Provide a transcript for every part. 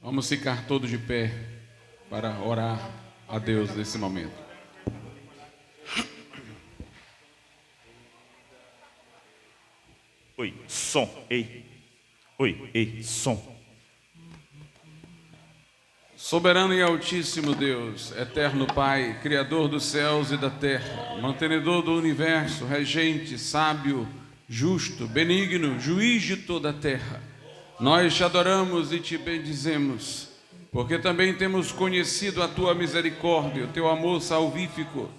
Vamos ficar todos de pé para orar a Deus nesse momento. Oi, som, ei. Oi, ei, som. Soberano e altíssimo Deus, eterno Pai, Criador dos céus e da terra, mantenedor do universo, regente, sábio, justo, benigno, juiz de toda a terra, nós te adoramos e te bendizemos, porque também temos conhecido a tua misericórdia, o teu amor salvífico,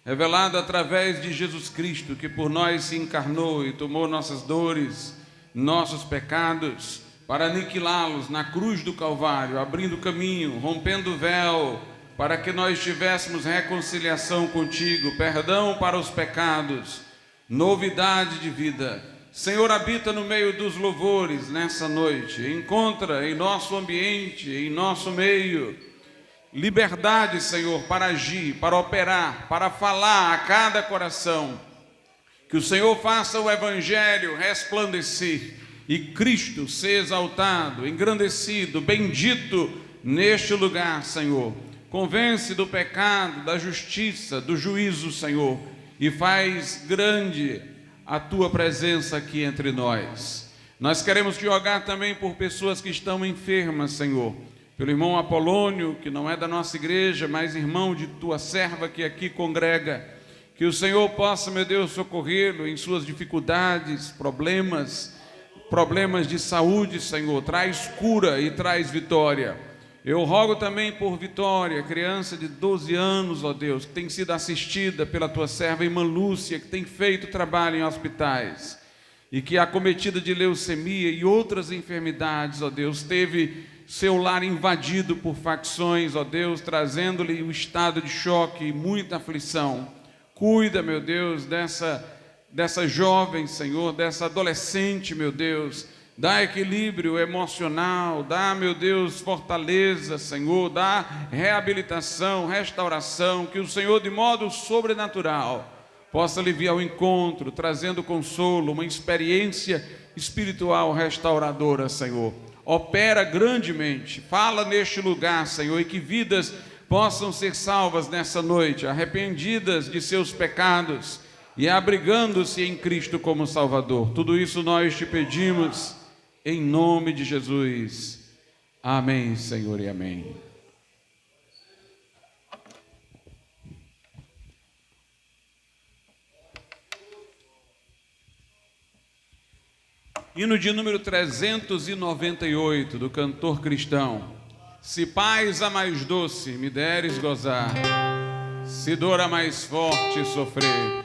revelado através de Jesus Cristo, que por nós se encarnou e tomou nossas dores, nossos pecados, para aniquilá-los na cruz do Calvário, abrindo caminho, rompendo o véu, para que nós tivéssemos reconciliação contigo, perdão para os pecados, novidade de vida. Senhor, habita no meio dos louvores nessa noite, encontra em nosso ambiente, em nosso meio, liberdade, Senhor, para agir, para operar, para falar a cada coração. Que o Senhor faça o Evangelho resplandecer e Cristo ser exaltado, engrandecido, bendito neste lugar, Senhor. Convence do pecado, da justiça, do juízo, Senhor, e faz grande a tua presença aqui entre nós. Nós queremos te rogar também por pessoas que estão enfermas, Senhor. Pelo irmão Apolônio, que não é da nossa igreja, mas irmão de tua serva que aqui congrega. Que o Senhor possa, meu Deus, socorrê-lo em suas dificuldades, problemas de saúde, Senhor. Traz cura e traz vitória. Eu rogo também por Vitória, criança de 12 anos, ó Deus, que tem sido assistida pela tua serva irmã Lúcia, que tem feito trabalho em hospitais e que, acometida de leucemia e outras enfermidades, ó Deus, teve seu lar invadido por facções, ó Deus, trazendo-lhe um estado de choque e muita aflição. Cuida, meu Deus, dessa jovem, Senhor, dessa adolescente, meu Deus. Dá equilíbrio emocional, dá, meu Deus, fortaleza, Senhor, dá reabilitação, restauração, que o Senhor, de modo sobrenatural, possa lhe vir ao encontro, trazendo consolo, uma experiência espiritual restauradora, Senhor. Opera grandemente, fala neste lugar, Senhor, e que vidas possam ser salvas nessa noite, arrependidas de seus pecados e abrigando-se em Cristo como Salvador. Tudo isso nós te pedimos em nome de Jesus. Amém, Senhor, e amém. Hino de número 398, do cantor cristão. Se paz a mais doce me deres gozar, se dor a mais forte sofrer,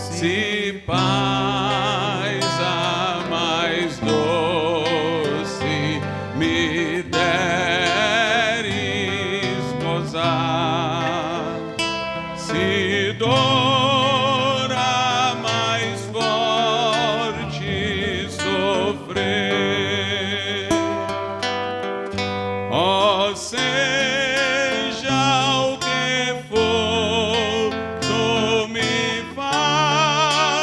se paz a mais doce me deres gozar, se dor a mais forte sofrer, ó seja o que for, tu me faz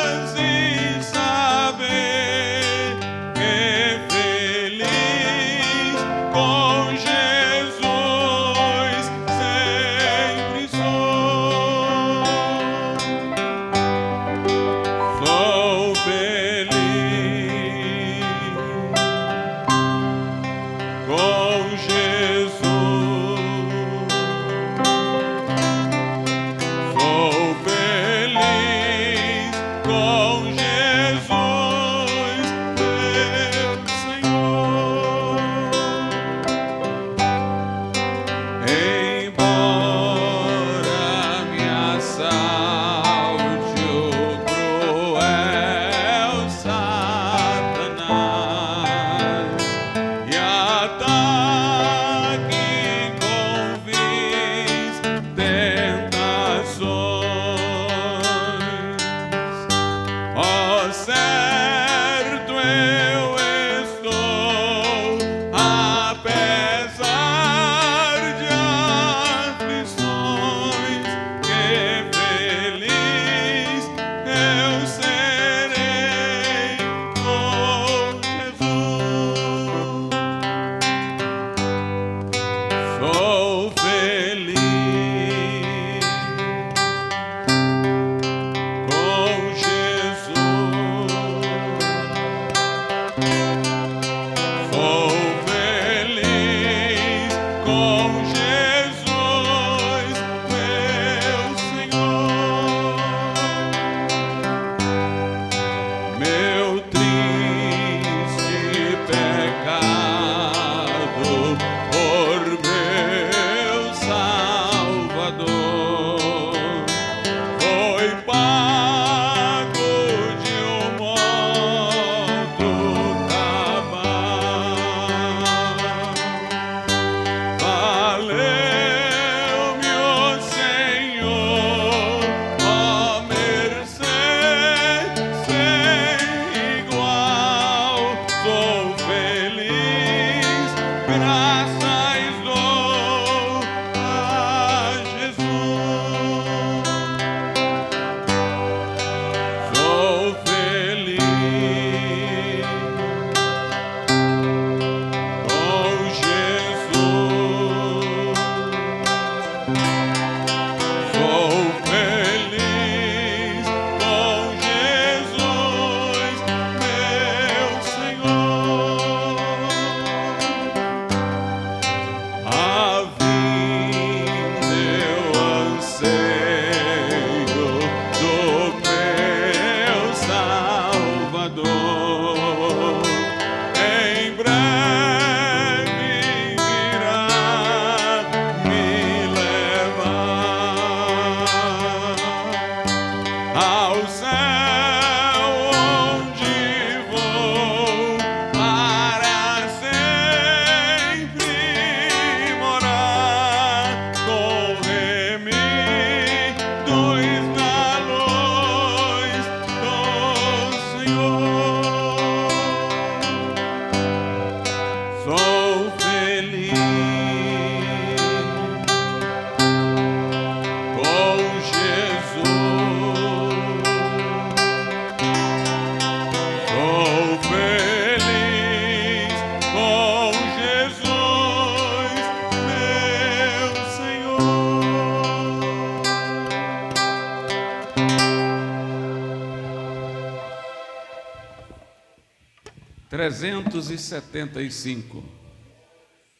375.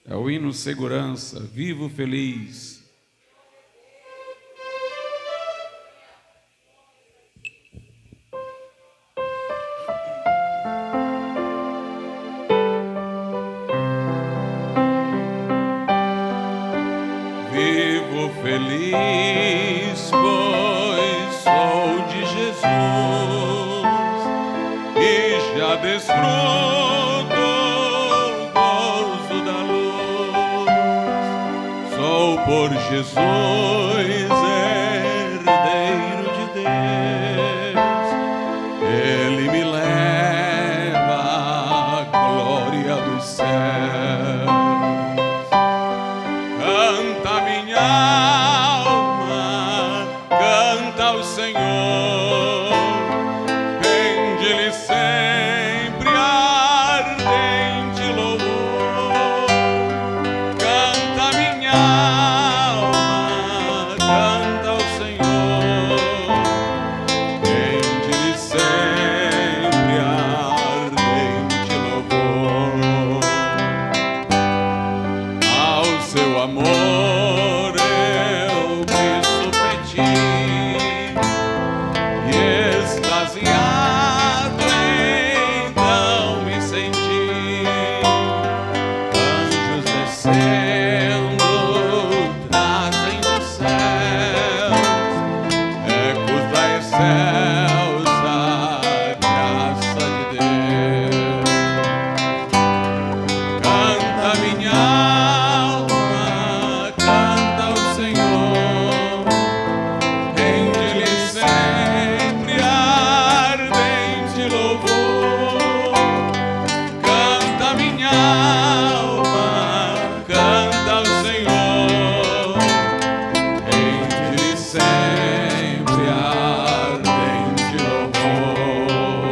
É o hino Segurança, Vivo Feliz. Vivo feliz, pois sou de Jesus e já desfruto o gozo da luz. Sou por Jesus herdeiro de Deus, Ele me leva à glória dos céus. Canta minha alma, canta ao Senhor, rende-lhe sempre ardente louvor. Canta minha alma, canta ao Senhor, rende-lhe sempre ardente louvor. Ao seu amor eu me submeti e extasiado então me senti. Anjos descendo trazem dos céus ecos da excelsa graça de Deus. Canta minha alma, canta ao Senhor, rende-lhe sempre ardente louvor. Canta minha alma, canta ao Senhor, rende-lhe sempre ardente louvor.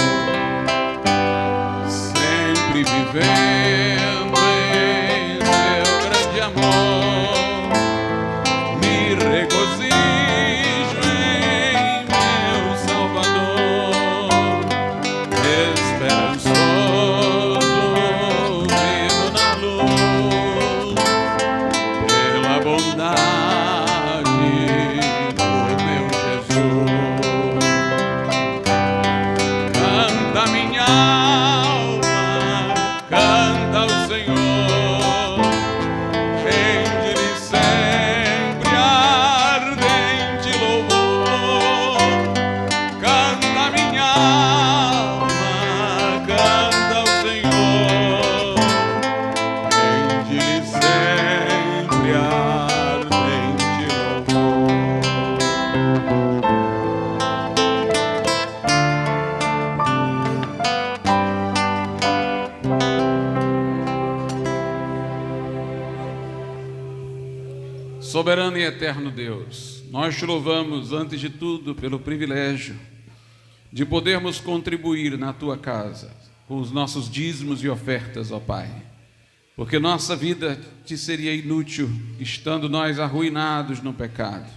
Sempre vivendo em seu grande amor, me regozijo em meu Salvador. Esperançoso vivo na luz, pela bondade do meu Jesus. Canta minha alma, canta ao Senhor, rende-lhe sempre ardente louvor. Canta minha alma, canta ao Senhor, rende-lhe sempre ardente louvor. Soberano e eterno Deus, nós te louvamos antes de tudo pelo privilégio de podermos contribuir na tua casa com os nossos dízimos e ofertas, ó Pai, porque nossa vida te seria inútil estando nós arruinados no pecado.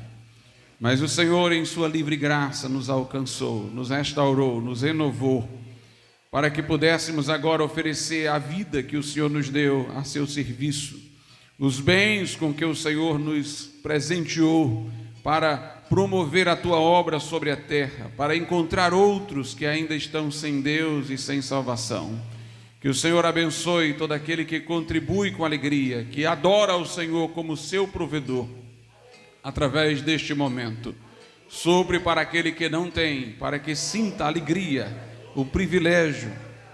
Mas o Senhor, em sua livre graça, nos alcançou, nos restaurou, nos renovou, para que pudéssemos agora oferecer a vida que o Senhor nos deu a seu serviço, os bens com que o Senhor nos presenteou para promover a tua obra sobre a terra, para encontrar outros que ainda estão sem Deus e sem salvação. Que o Senhor abençoe todo aquele que contribui com alegria, que adora o Senhor como seu provedor, através deste momento. Sobre para aquele que não tem, para que sinta a alegria, o privilégio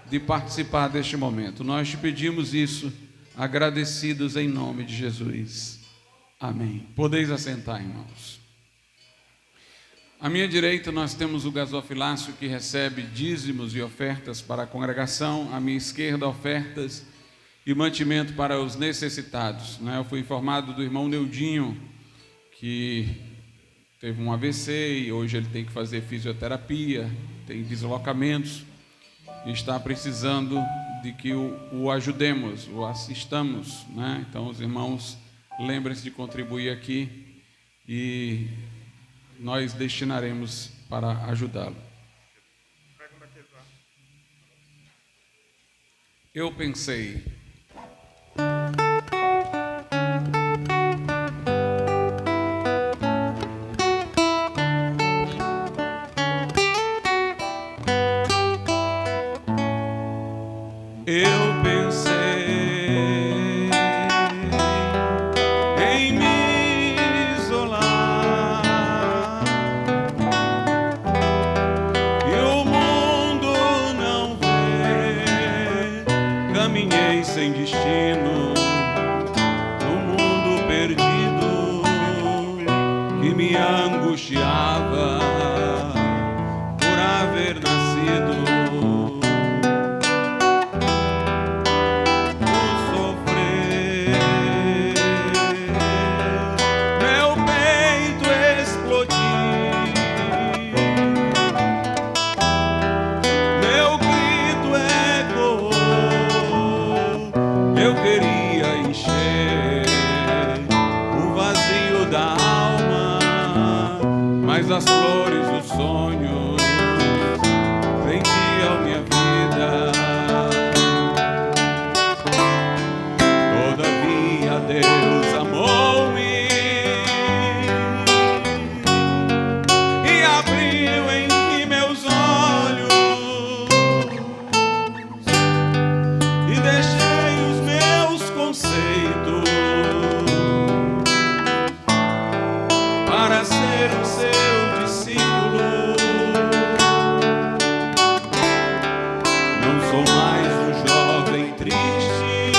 de participar deste momento. Nós te pedimos isso, agradecidos em nome de Jesus. Amém. Podeis assentar, irmãos. À minha direita nós temos o gasofilácio que recebe dízimos e ofertas para a congregação. À minha esquerda, ofertas e mantimento para os necessitados. Eu fui informado do irmão Neudinho, que teve um AVC e hoje ele tem que fazer fisioterapia, tem deslocamentos e está precisando de que o ajudemos, o assistamos, Então os irmãos lembrem-se de contribuir aqui e nós destinaremos para ajudá-lo. Eu pensei. Eu pensei em me isolar e o mundo não vê. Caminhei sem destino no mundo perdido que me angustiava por haver nascido. Eu queria encher o vazio da alma, mas as flores dos sonhos prendiam minha vida. Todavia Deus amou-me e abriu em mim meus olhos e deixei para ser o seu discípulo. Não sou mais um jovem triste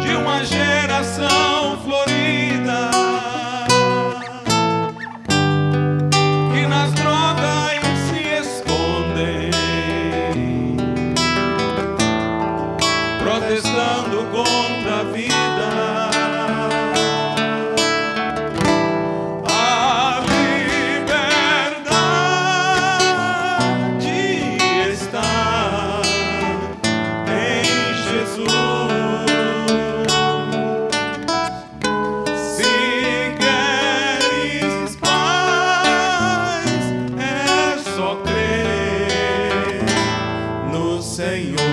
de uma geração florida que nas drogas se escondem, protestando contra a vida. A liberdade está em Jesus. Se queres paz, é só crer no Senhor.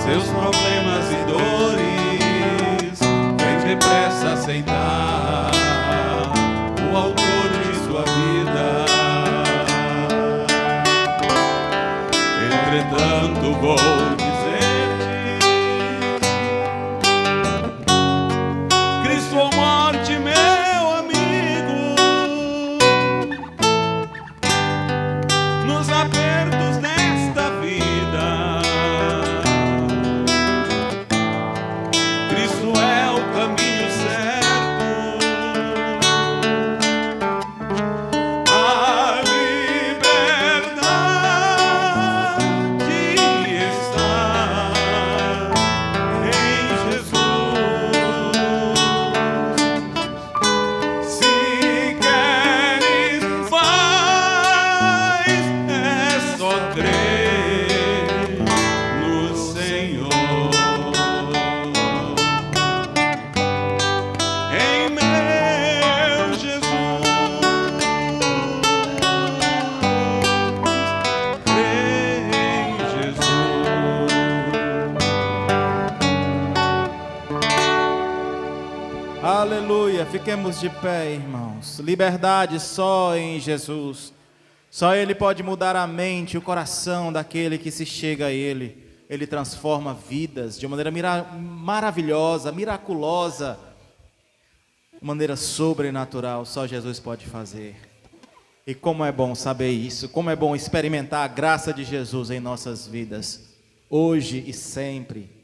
Seus problemas e dores, vem depressa aceitar o autor de sua vida. Entretanto vou dizer-te: Cristo ou morte, meu amigo, nos apertos desta vida. Aleluia, fiquemos de pé, irmãos. Liberdade só em Jesus. Só Ele pode mudar a mente, o coração daquele que se chega a Ele. Ele transforma vidas de uma maneira maravilhosa, miraculosa, de maneira sobrenatural. Só Jesus pode fazer. E como é bom saber isso, como é bom experimentar a graça de Jesus em nossas vidas, hoje e sempre.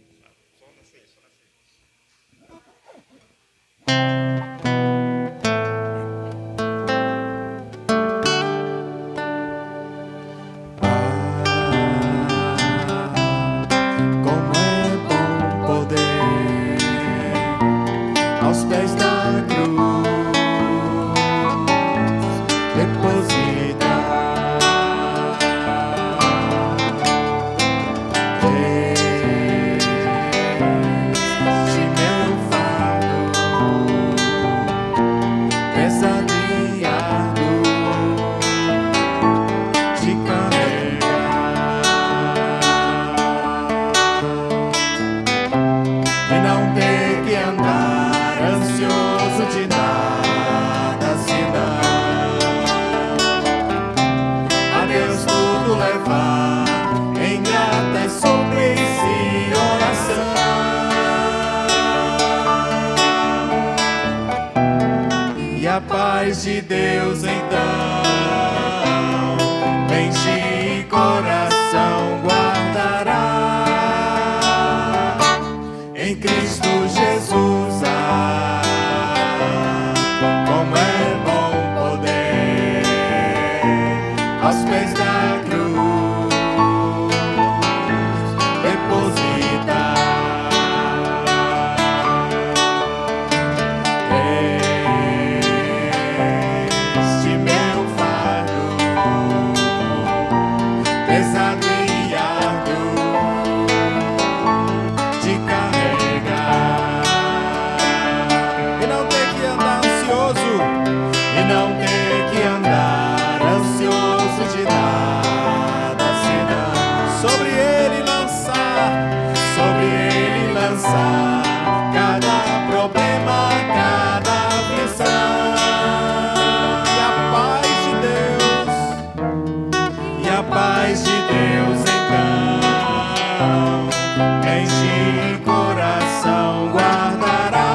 paz de Deus então mente e coração guardará. Em Cristo Jesus há, como é bom poder aos pés da cruz depositar. Este meu fardo pesado e árduo de carregar, e não ter que andar ansioso, e não ter que andar ansioso de nada, senão sobre ele lançar cada problema, cada aflição. E a paz de Deus então mente e coração guardará.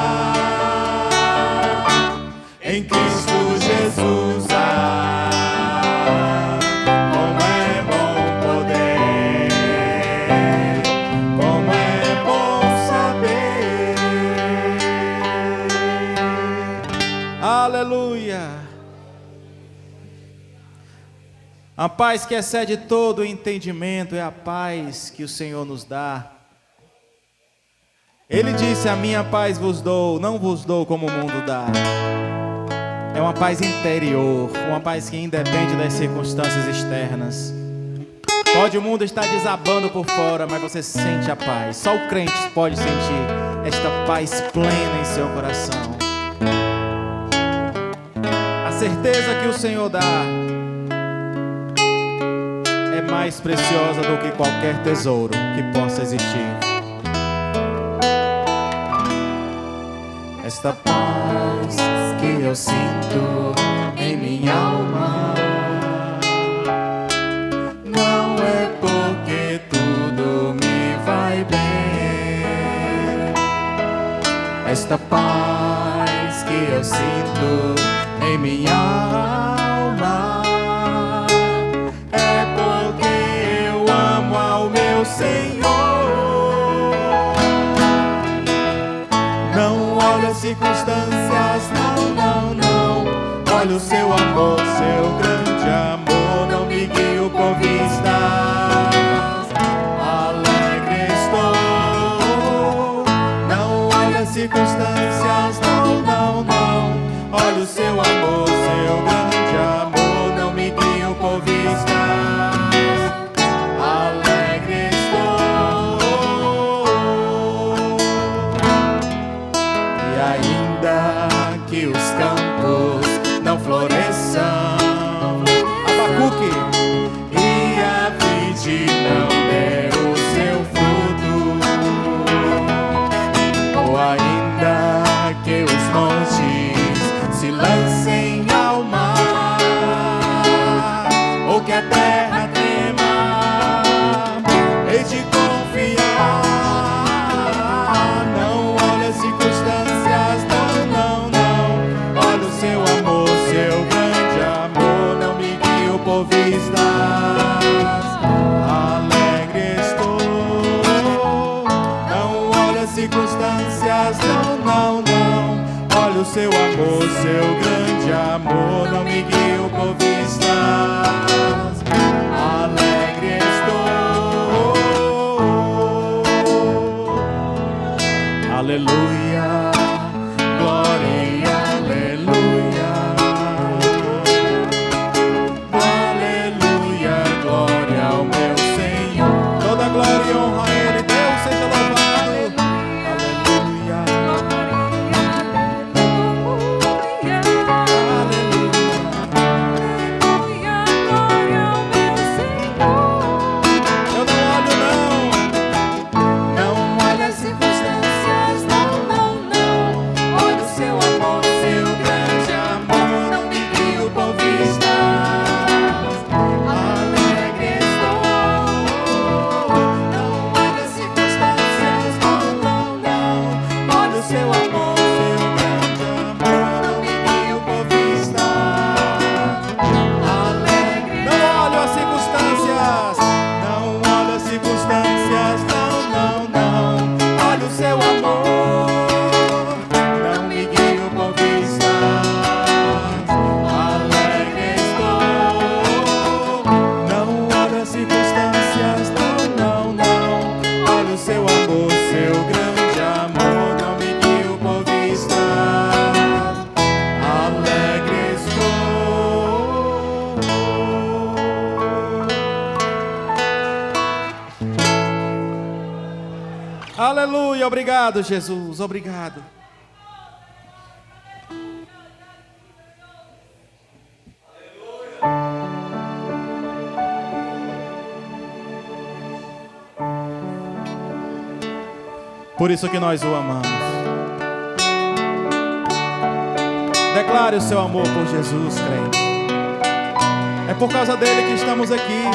Em Cristo Jesus há, como é bom poder, como é bom saber. Aleluia! A paz que excede todo o entendimento é a paz que o Senhor nos dá. Ele disse: a minha paz vos dou, não vos dou como o mundo dá. É uma paz interior, uma paz que independe das circunstâncias externas. Pode o mundo estar desabando por fora, mas você sente a paz. Só o crente pode sentir esta paz plena em seu coração. A certeza que o Senhor dá é mais preciosa do que qualquer tesouro que possa existir. Esta paz que eu sinto em minha alma não é porque tudo me vai bem. Esta paz que eu sinto em minha alma é porque eu amo ao meu Senhor. Não olho as circunstâncias, não. Olho o seu amor, seu grande amor. Não me guio por vistas, alegre estou. Não olho as circunstâncias, não. Olho o seu amor, seu grande amor. Não me guio por vistas, alegre estou. E ainda que os campos não floresçam, Abacuque, e a vide não dê o seu fruto, ou ainda que os montes se lancem ao mar, ou que a terra trema, hei de confiar. Não olhe as circunstâncias, não. Olha o seu amor, seu grande amor. Não me guio por vistas, alegre estou. Não olhe as circunstâncias, não. Olha o seu amor, seu grande amor. Não me guio por vistas, alegre estou. Aleluia, glória e aleluia. Aleluia, glória ao meu Senhor. Toda glória e honra a Ele, Deus seja louvado. Aleluia. Aleluia. Aleluia, obrigado, Jesus, obrigado. Por isso que nós o amamos. Declare o seu amor por Jesus, crente. É por causa dele que estamos aqui.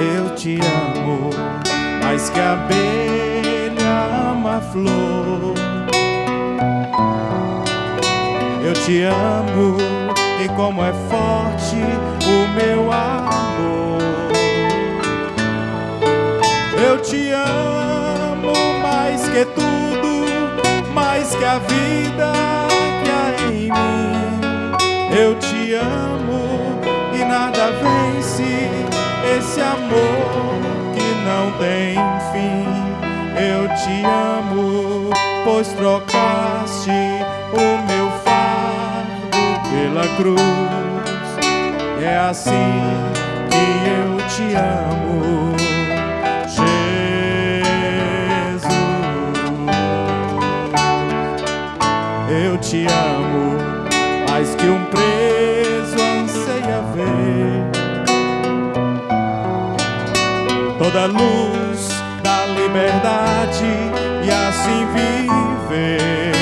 Eu te amo mais que a abelha ama a flor. Eu te amo e como é forte o meu amor. Eu te amo mais que tudo, mais que a vida que há em mim. Eu te amo e nada vence esse amor que não tem fim. Eu te amo, pois trocaste o meu fardo pela cruz. É assim que eu te amo, Jesus. Eu te amo mais que um preso anseia ver toda a luz da liberdade e assim viver.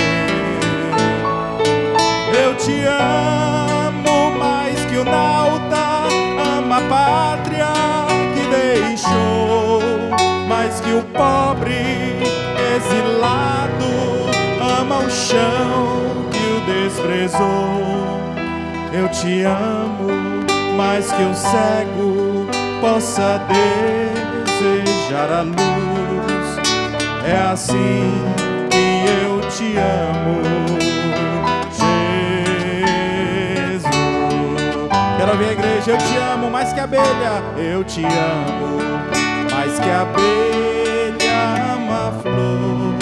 Eu te amo mais que o nauta ama a pátria que deixou, mais que o pobre exilado ama o chão que o desprezou. Eu te amo mais que o cego possa desejar a luz. É assim que eu te amo, Jesus. Quero ouvir a igreja. Eu te amo mais que a abelha. Eu te amo mais que a abelha ama a flor.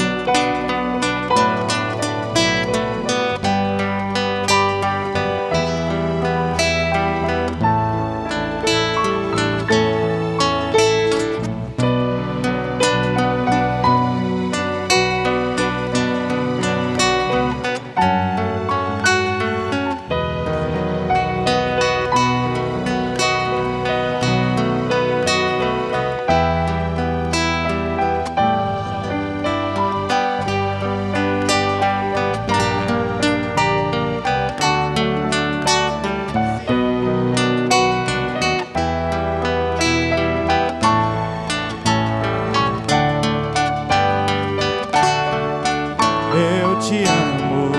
Eu te amo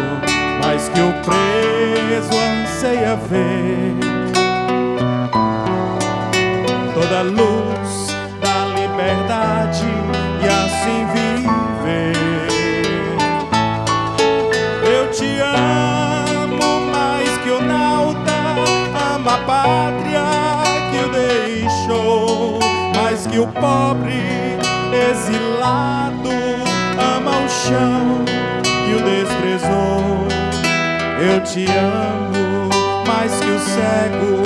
mais que o preso anseia ver toda a luz da liberdade e assim viver. Eu te amo mais que o nauta ama a pátria que o deixou, mais que o pobre exilado ama o chão que o desprezou. Eu te amo mais que o cego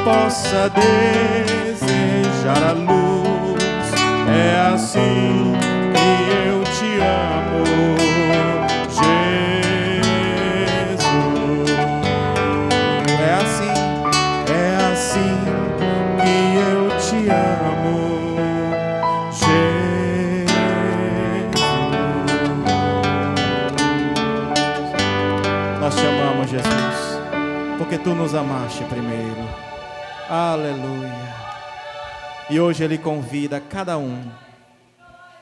possa desejar a luz. É assim que eu te amo, Jesus. É assim que eu te amo, Jesus. Nós te amamos, Jesus, porque tu nos amaste primeiro. Aleluia. E hoje Ele convida cada um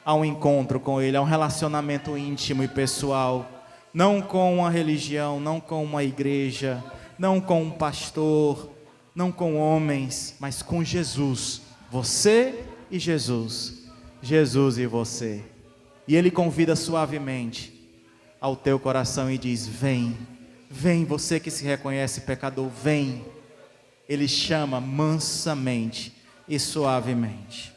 a um encontro com Ele, a um relacionamento íntimo e pessoal, não com uma religião, não com uma igreja, não com um pastor, não com homens, mas com Jesus. Você e Jesus, Jesus e você. E Ele convida suavemente ao teu coração e diz: vem, vem, você que se reconhece pecador, vem. Ele chama mansamente e suavemente.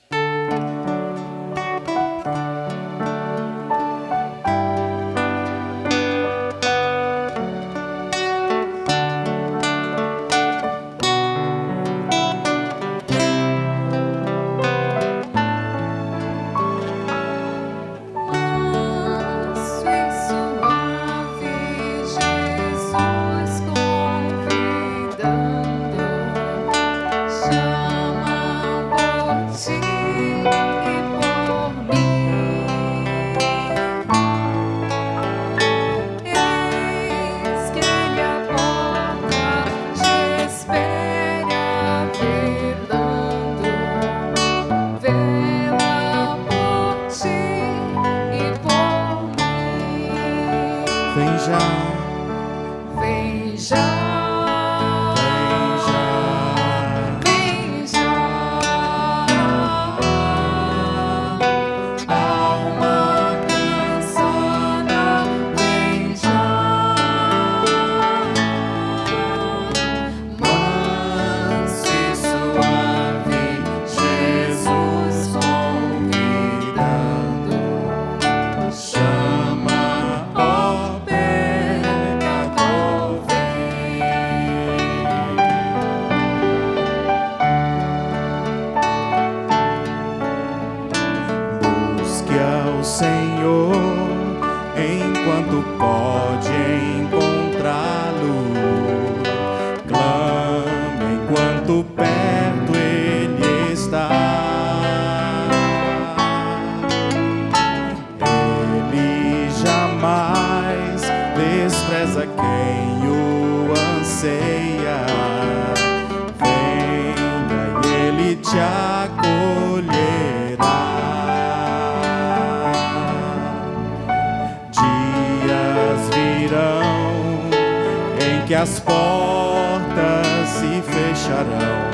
as portas se fecharão.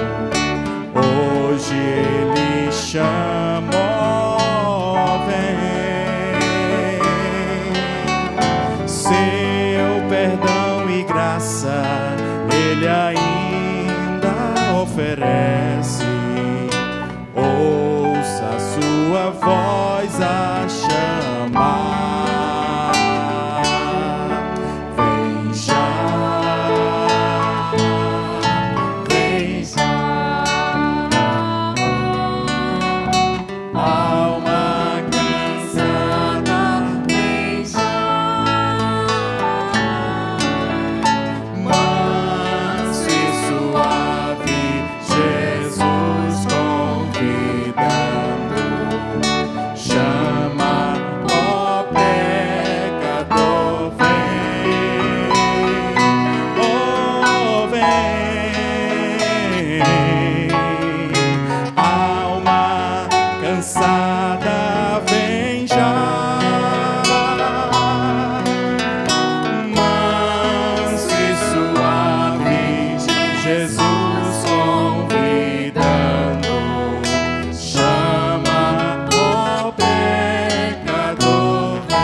Hoje Ele chama, ó, vem. Seu perdão e graça Ele ainda oferece. Ouça a sua voz a chamar. Vem já, vem já, alma cansada, vem já, manso e suave, Jesus convidando, chama, ó pecador, vem, oh vem, alma cansada, vem já, manso e suave, Jesus convidando, chama, ó pecador, vem.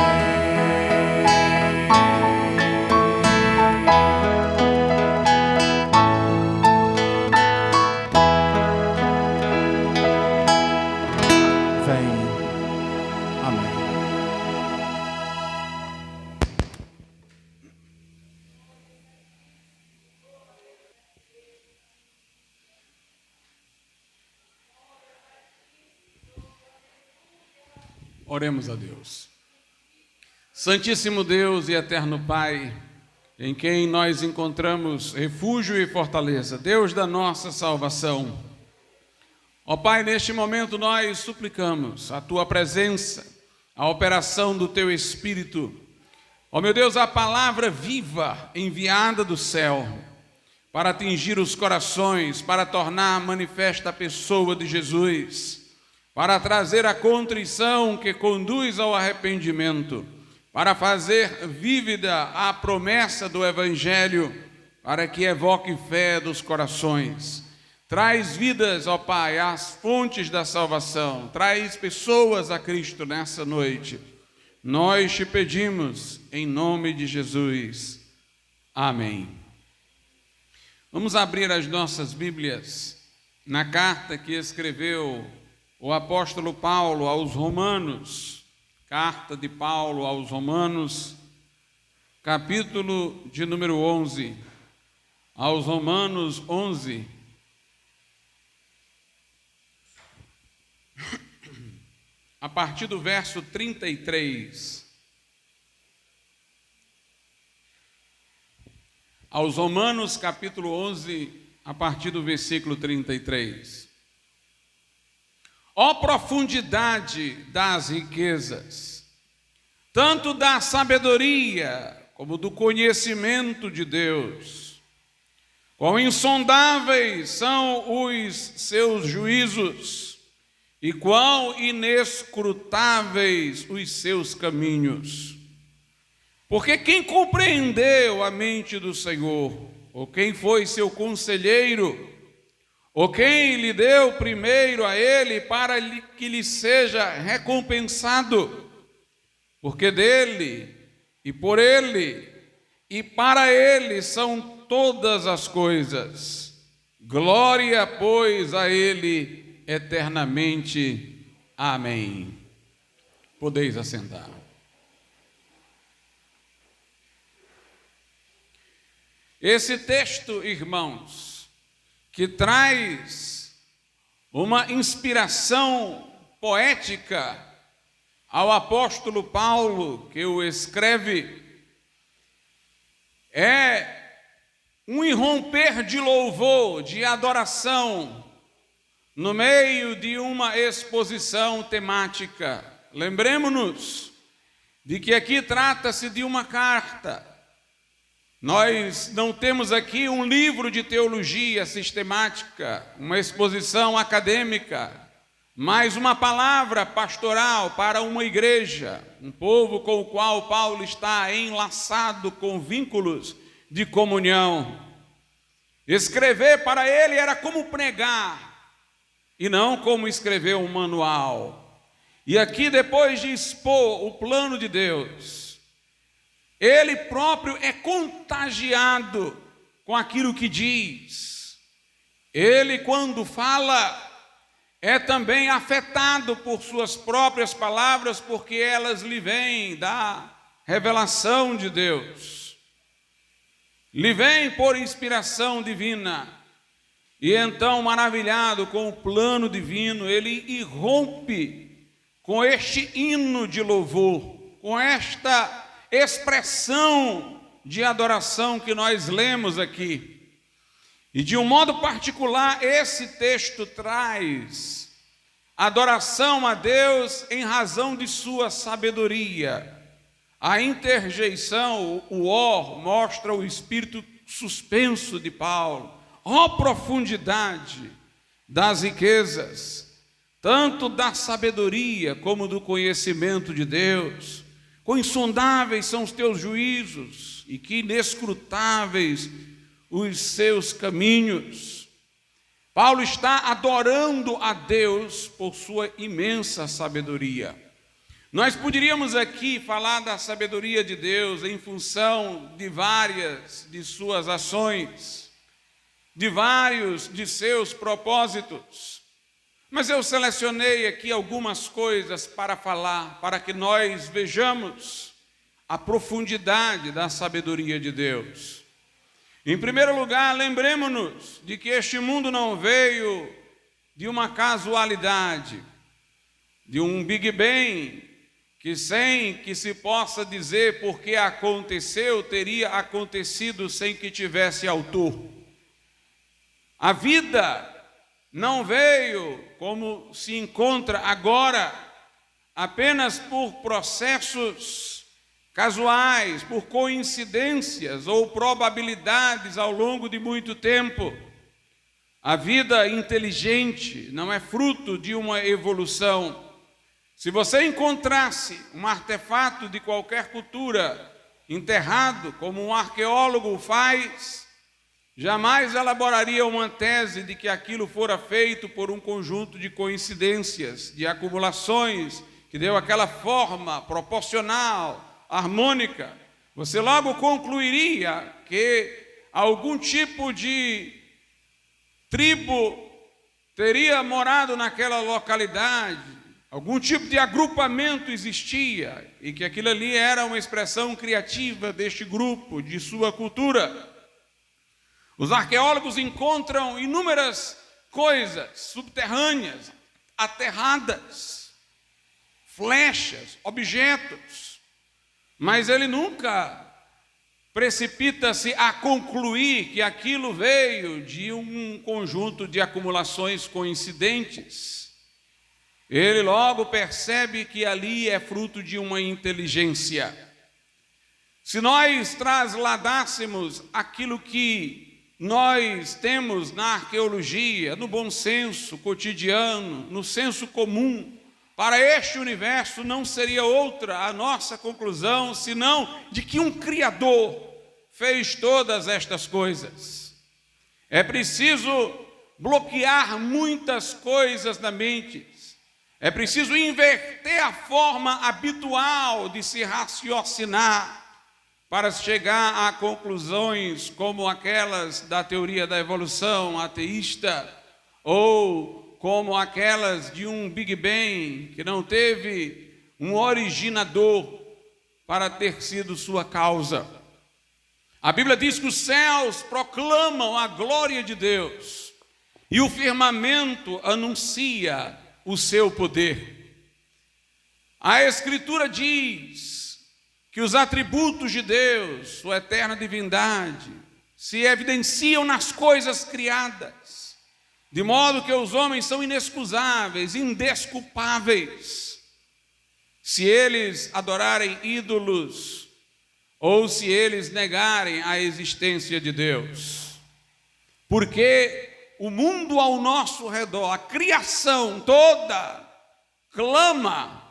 Amém. Oremos a Deus. Santíssimo Deus e eterno Pai, em quem nós encontramos refúgio e fortaleza, Deus da nossa salvação. Ó Pai, neste momento nós suplicamos a Tua presença, a operação do Teu Espírito. Ó meu Deus, a palavra viva enviada do céu para atingir os corações, para tornar manifesta a pessoa de Jesus, para trazer a contrição que conduz ao arrependimento, para fazer vívida a promessa do Evangelho, para que evoque fé dos corações. Traz vidas, ó Pai, às fontes da salvação. Traz pessoas a Cristo nessa noite. Nós te pedimos, em nome de Jesus. Amém. Vamos abrir as nossas Bíblias na carta que escreveu o apóstolo Paulo aos Romanos. Carta de Paulo aos Romanos, capítulo de número 11. Aos Romanos 11. A partir do verso 33. Aos Romanos, capítulo 11, a partir do versículo 33. Ó profundidade das riquezas, tanto da sabedoria como do conhecimento de Deus. Quão insondáveis são os seus juízos e quão inescrutáveis os seus caminhos. Porque quem compreendeu a mente do Senhor, ou quem foi seu conselheiro, ou quem lhe deu primeiro a ele para que lhe seja recompensado? Porque dele, e por ele, e para ele são todas as coisas. Glória, pois, a ele eternamente. Amém. Podeis assentar. Esse texto, irmãos, que traz uma inspiração poética ao apóstolo Paulo, que o escreve, é um irromper de louvor, de adoração, no meio de uma exposição temática. Lembremos-nos de que aqui trata-se de uma carta. Nós não temos aqui um livro de teologia sistemática, uma exposição acadêmica, mas uma palavra pastoral para uma igreja, um povo com o qual Paulo está enlaçado com vínculos de comunhão. Escrever para ele era como pregar, e não como escrever um manual. E aqui, depois de expor o plano de Deus, ele próprio é contagiado com aquilo que diz. Ele, quando fala, é também afetado por suas próprias palavras, porque elas lhe vêm da revelação de Deus, lhe vêm por inspiração divina. E então, maravilhado com o plano divino, ele irrompe com este hino de louvor, com esta expressão de adoração que nós lemos aqui. E de um modo particular, esse texto traz adoração a Deus em razão de sua sabedoria. A interjeição, o or, mostra o espírito suspenso de Paulo. Ó profundidade das riquezas, tanto da sabedoria como do conhecimento de Deus. Quão insondáveis são os teus juízos e que inescrutáveis os seus caminhos. Paulo está adorando a Deus por sua imensa sabedoria. Nós poderíamos aqui falar da sabedoria de Deus em função de várias de suas ações, de vários de seus propósitos. Mas eu selecionei aqui algumas coisas para falar, para que nós vejamos a profundidade da sabedoria de Deus. Em primeiro lugar, lembremos-nos de que este mundo não veio de uma casualidade, de um Big Bang, que sem que se possa dizer por que aconteceu, teria acontecido sem que tivesse autor. A vida não veio, como se encontra agora, apenas por processos casuais, por coincidências ou probabilidades ao longo de muito tempo. A vida inteligente não é fruto de uma evolução. Se você encontrasse um artefato de qualquer cultura enterrado, como um arqueólogo faz, jamais elaboraria uma tese de que aquilo fora feito por um conjunto de coincidências, de acumulações, que deu aquela forma proporcional, harmônica. Você logo concluiria que algum tipo de tribo teria morado naquela localidade, algum tipo de agrupamento existia, e que aquilo ali era uma expressão criativa deste grupo, de sua cultura. Os arqueólogos encontram inúmeras coisas subterrâneas, aterradas, flechas, objetos, mas ele nunca precipita-se a concluir que aquilo veio de um conjunto de acumulações coincidentes. Ele logo percebe que ali é fruto de uma inteligência. Se nós trasladássemos aquilo que nós temos na arqueologia, no bom senso cotidiano, no senso comum, para este universo, não seria outra a nossa conclusão, senão de que um Criador fez todas estas coisas. É preciso bloquear muitas coisas na mente. É preciso inverter a forma habitual de se raciocinar para chegar a conclusões como aquelas da teoria da evolução ateísta ou como aquelas de um Big Bang que não teve um originador para ter sido sua causa. A Bíblia diz que os céus proclamam a glória de Deus e o firmamento anuncia o seu poder. A Escritura diz que os atributos de Deus, sua eterna divindade, se evidenciam nas coisas criadas, de modo que os homens são inexcusáveis, indesculpáveis, se eles adorarem ídolos ou se eles negarem a existência de Deus. Porque o mundo ao nosso redor, a criação toda, clama,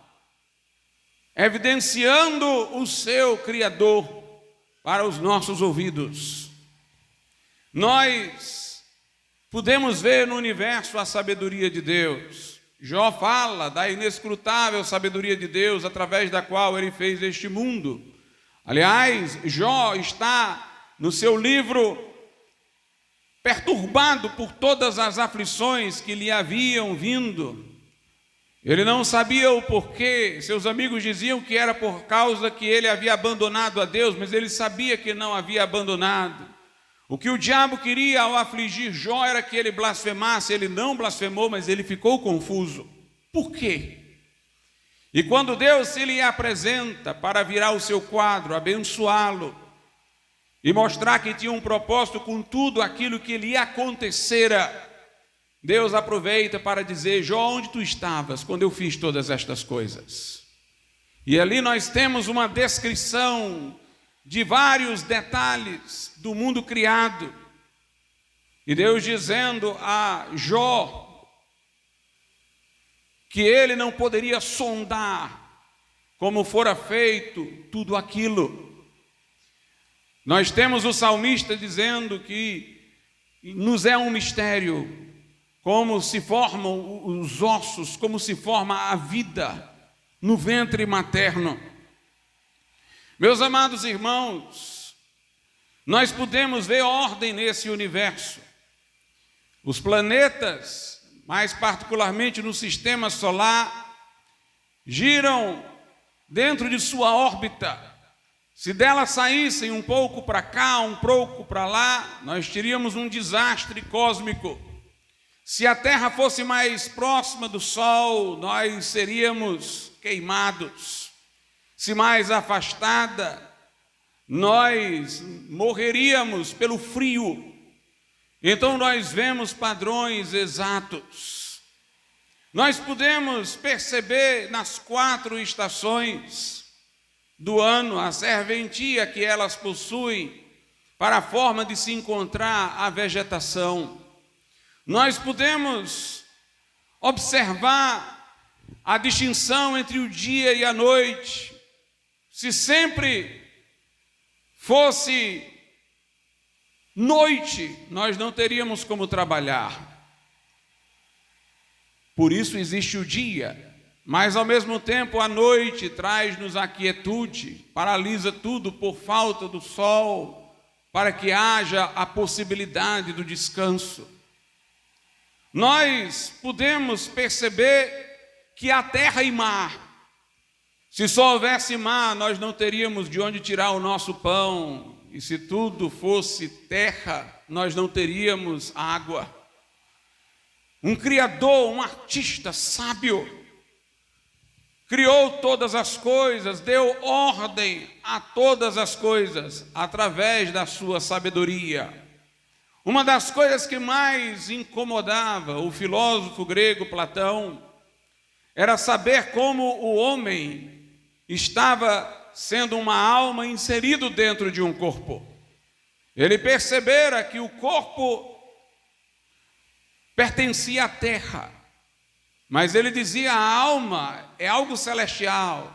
evidenciando o seu Criador. para os nossos ouvidos. Nós podemos ver no universo a sabedoria de Deus. Jó fala da inescrutável sabedoria de Deus através da qual ele fez este mundo. Aliás, Jó está no seu livro perturbado por todas as aflições que lhe haviam vindo. Ele não sabia o porquê. Seus amigos diziam que era por causa que ele havia abandonado a Deus, mas ele sabia que não havia abandonado. O que o diabo queria ao afligir Jó era que ele blasfemasse. Ele não blasfemou, mas ele ficou confuso. Por quê? E quando Deus se lhe apresenta para virar o seu quadro, abençoá-lo e mostrar que tinha um propósito com tudo aquilo que lhe acontecera, Deus aproveita para dizer: Jó, onde tu estavas quando eu fiz todas estas coisas? E ali nós temos uma descrição de vários detalhes do mundo criado. E Deus dizendo a Jó que ele não poderia sondar como fora feito tudo aquilo. Nós temos o salmista dizendo que nos é um mistério como se formam os ossos, como se forma a vida no ventre materno. Meus amados irmãos, nós podemos ver ordem nesse universo. Os planetas, mais particularmente no sistema solar, giram dentro de sua órbita. Se dela saíssem um pouco para cá, um pouco para lá, nós teríamos um desastre cósmico. Se a Terra fosse mais próxima do Sol, nós seríamos queimados. Se mais afastada, nós morreríamos pelo frio. Então nós vemos padrões exatos. Nós podemos perceber nas 4 estações do ano a serventia que elas possuem para a forma de se encontrar a vegetação. Nós podemos observar a distinção entre o dia e a noite. Se sempre fosse noite, nós não teríamos como trabalhar. Por isso existe o dia, mas ao mesmo tempo a noite traz-nos a quietude, paralisa tudo por falta do sol, para que haja a possibilidade do descanso. Nós podemos perceber que há terra e mar. Se só houvesse mar, nós não teríamos de onde tirar o nosso pão. E se tudo fosse terra, nós não teríamos água. Um criador, um artista sábio, criou todas as coisas, deu ordem a todas as coisas através da sua sabedoria. Uma das coisas que mais incomodava o filósofo grego Platão era saber como o homem estava sendo uma alma inserido dentro de um corpo. Ele percebera que o corpo pertencia à terra, mas ele dizia: a alma é algo celestial.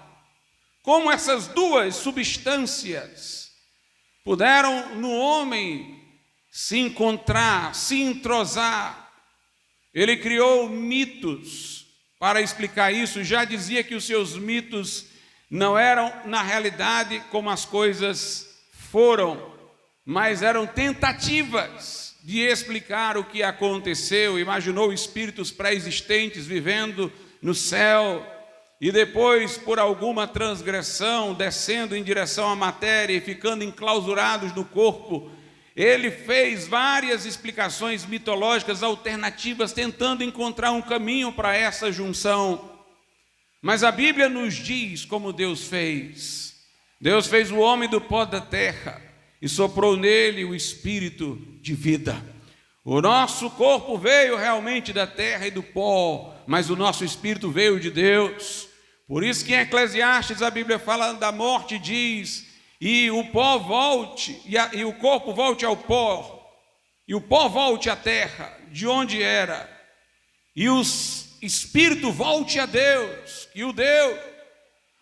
Como essas duas substâncias puderam no homem se encontrar, se entrosar? Ele criou mitos para explicar isso. Já dizia que os seus mitos não eram, na realidade, como as coisas foram, mas eram tentativas de explicar o que aconteceu. Imaginou espíritos pré-existentes vivendo no céu e depois, por alguma transgressão, descendo em direção à matéria e ficando enclausurados no corpo. Ele fez várias explicações mitológicas alternativas, tentando encontrar um caminho para essa junção. Mas a Bíblia nos diz como Deus fez. Deus fez o homem do pó da terra e soprou nele o espírito de vida. O nosso corpo veio realmente da terra e do pó, mas o nosso espírito veio de Deus. Por isso que em Eclesiastes a Bíblia fala da morte e diz: e o pó volte, e o corpo volte ao pó, e o pó volte à terra, de onde era, e o espírito volte a Deus, que o deu.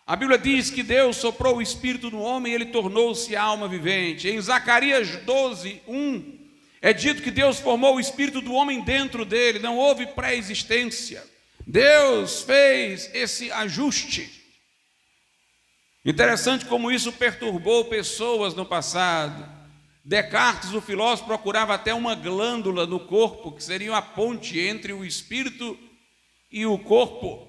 A Bíblia diz que Deus soprou o Espírito no homem e ele tornou-se alma vivente. Em Zacarias 12:1, é dito que Deus formou o Espírito do homem dentro dele, não houve pré-existência. Deus fez esse ajuste. Interessante como isso perturbou pessoas no passado. Descartes, o filósofo, procurava até uma glândula no corpo, que seria a ponte entre o espírito e o corpo.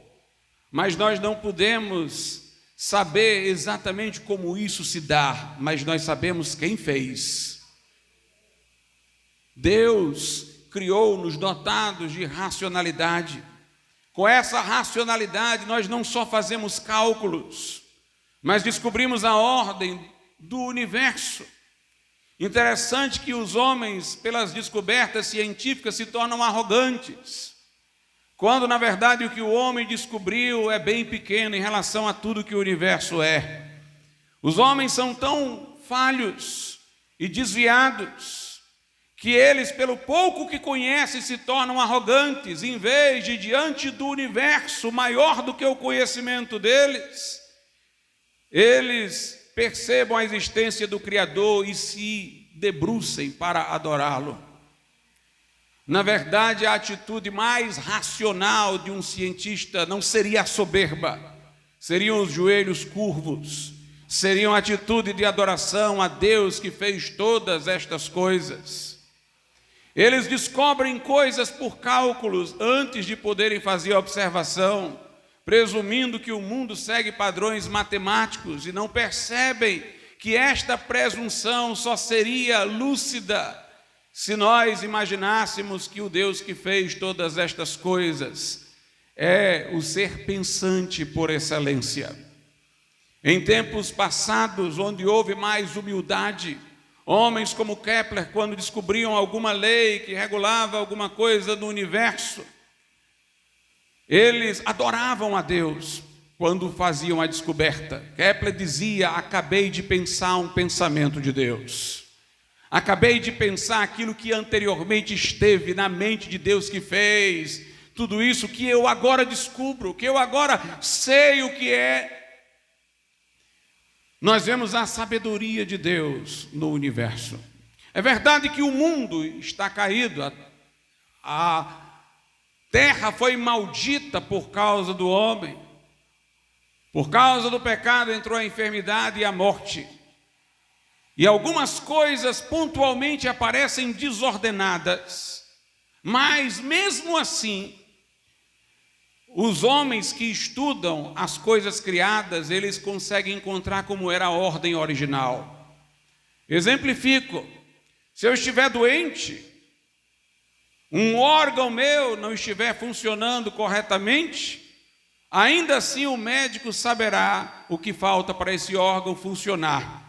Mas nós não podemos saber exatamente como isso se dá, mas nós sabemos quem fez. Deus criou-nos dotados de racionalidade. Com essa racionalidade, nós não só fazemos cálculos, mas descobrimos a ordem do universo. Interessante que os homens, pelas descobertas científicas, se tornam arrogantes, quando na verdade o que o homem descobriu é bem pequeno em relação a tudo que o universo é. Os homens são tão falhos e desviados que eles, pelo pouco que conhecem, se tornam arrogantes, em vez de, diante do universo maior do que o conhecimento deles, eles percebam a existência do Criador e se debrucem para adorá-lo. Na verdade, a atitude mais racional de um cientista não seria a soberba, seriam os joelhos curvos, seriam a atitude de adoração a Deus que fez todas estas coisas. Eles descobrem coisas por cálculos antes de poderem fazer a observação, presumindo que o mundo segue padrões matemáticos e não percebem que esta presunção só seria lúcida se nós imaginássemos que o Deus que fez todas estas coisas é o ser pensante por excelência. Em tempos passados, onde houve mais humildade, homens como Kepler, quando descobriam alguma lei que regulava alguma coisa do universo, eles adoravam a Deus quando faziam a descoberta. Kepler dizia: acabei de pensar um pensamento de Deus. Acabei de pensar aquilo que anteriormente esteve na mente de Deus que fez. Tudo isso que eu agora descubro, que eu agora sei o que é. Nós vemos a sabedoria de Deus no universo. É verdade que o mundo está caído, a terra foi maldita por causa do homem. Por causa do pecado entrou a enfermidade e a morte. E algumas coisas pontualmente aparecem desordenadas. Mas mesmo assim, os homens que estudam as coisas criadas, eles conseguem encontrar como era a ordem original. Exemplifico: se eu estiver doente, um órgão meu não estiver funcionando corretamente, ainda assim o médico saberá o que falta para esse órgão funcionar.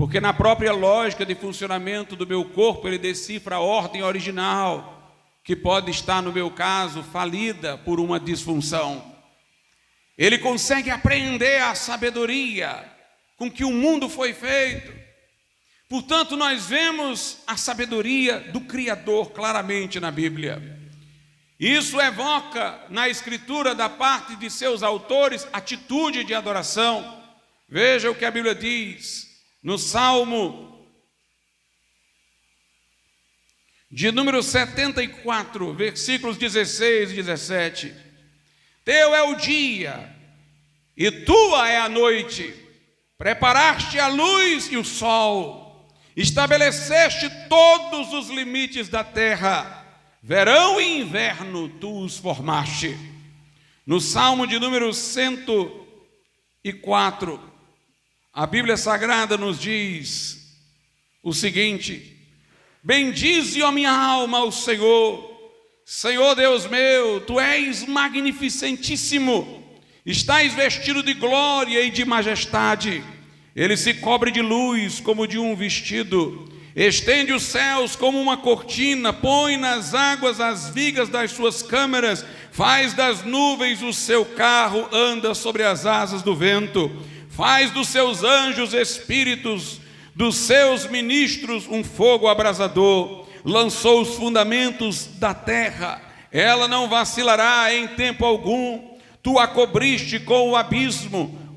Porque na própria lógica de funcionamento do meu corpo, ele decifra a ordem original, que pode estar, no meu caso, falida por uma disfunção. Ele consegue apreender a sabedoria com que o mundo foi feito. Portanto, nós vemos a sabedoria do Criador claramente na Bíblia. Isso evoca na Escritura, da parte de seus autores, atitude de adoração. Veja o que a Bíblia diz no Salmo de número 74, versículos 16 e 17. Teu é o dia e tua é a noite, preparaste a luz e o sol, estabeleceste todos os limites da terra, verão e inverno tu os formaste. No Salmo de número 104, a Bíblia Sagrada nos diz o seguinte: bendize, ó minha alma, o Senhor. Senhor Deus meu, tu és magnificentíssimo, estás vestido de glória e de majestade. Ele se cobre de luz como de um vestido, estende os céus como uma cortina, põe nas águas as vigas das suas câmaras, faz das nuvens o seu carro, anda sobre as asas do vento, faz dos seus anjos espíritos, dos seus ministros um fogo abrasador, lançou os fundamentos da terra, ela não vacilará em tempo algum. Tu a cobriste com o abismo,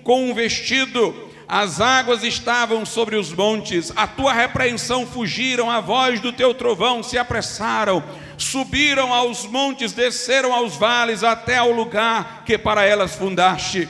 com um vestido. As águas estavam sobre os montes, a tua repreensão fugiram, a voz do teu trovão se apressaram, subiram aos montes, desceram aos vales, até ao lugar que para elas fundaste.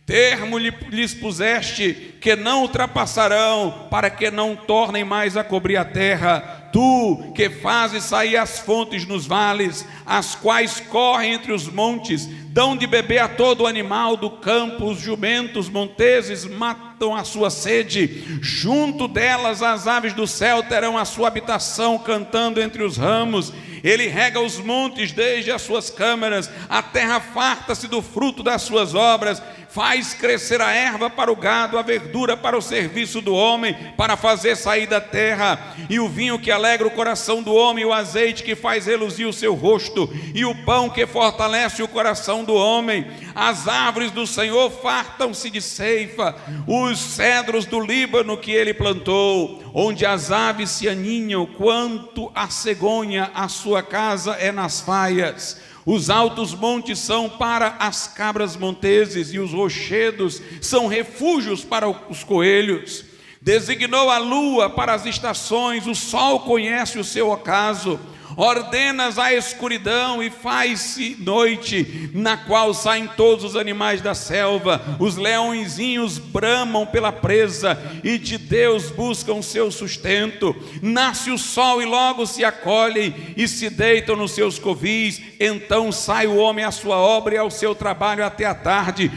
Termo lhes puseste, que não ultrapassarão, para que não tornem mais a cobrir a terra. Tu, que fazes sair as fontes nos vales, as quais correm entre os montes, dão de beber a todo animal do campo, os jumentos monteses matam a sua sede. Junto delas as aves do céu terão a sua habitação, cantando entre os ramos. Ele rega os montes desde as suas câmaras, a terra farta-se do fruto das suas obras. Faz crescer a erva para o gado, a verdura para o serviço do homem, para fazer sair da terra, e o vinho que alegra o coração do homem, o azeite que faz reluzir o seu rosto, e o pão que fortalece o coração do homem. As árvores do Senhor fartam-se de ceifa, os cedros do Líbano que ele plantou, onde as aves se aninham, quanto a cegonha, a sua casa é nas faias. Os altos montes são para as cabras monteses, e os rochedos são refúgios para os coelhos. Designou a lua para as estações, o sol conhece o seu ocaso. Ordenas a escuridão e faz-se noite, na qual saem todos os animais da selva. Os leõezinhos bramam pela presa, e de Deus buscam seu sustento. Nasce o sol e logo se acolhem, e se deitam nos seus covis. Então sai o homem à sua obra e ao seu trabalho até a tarde.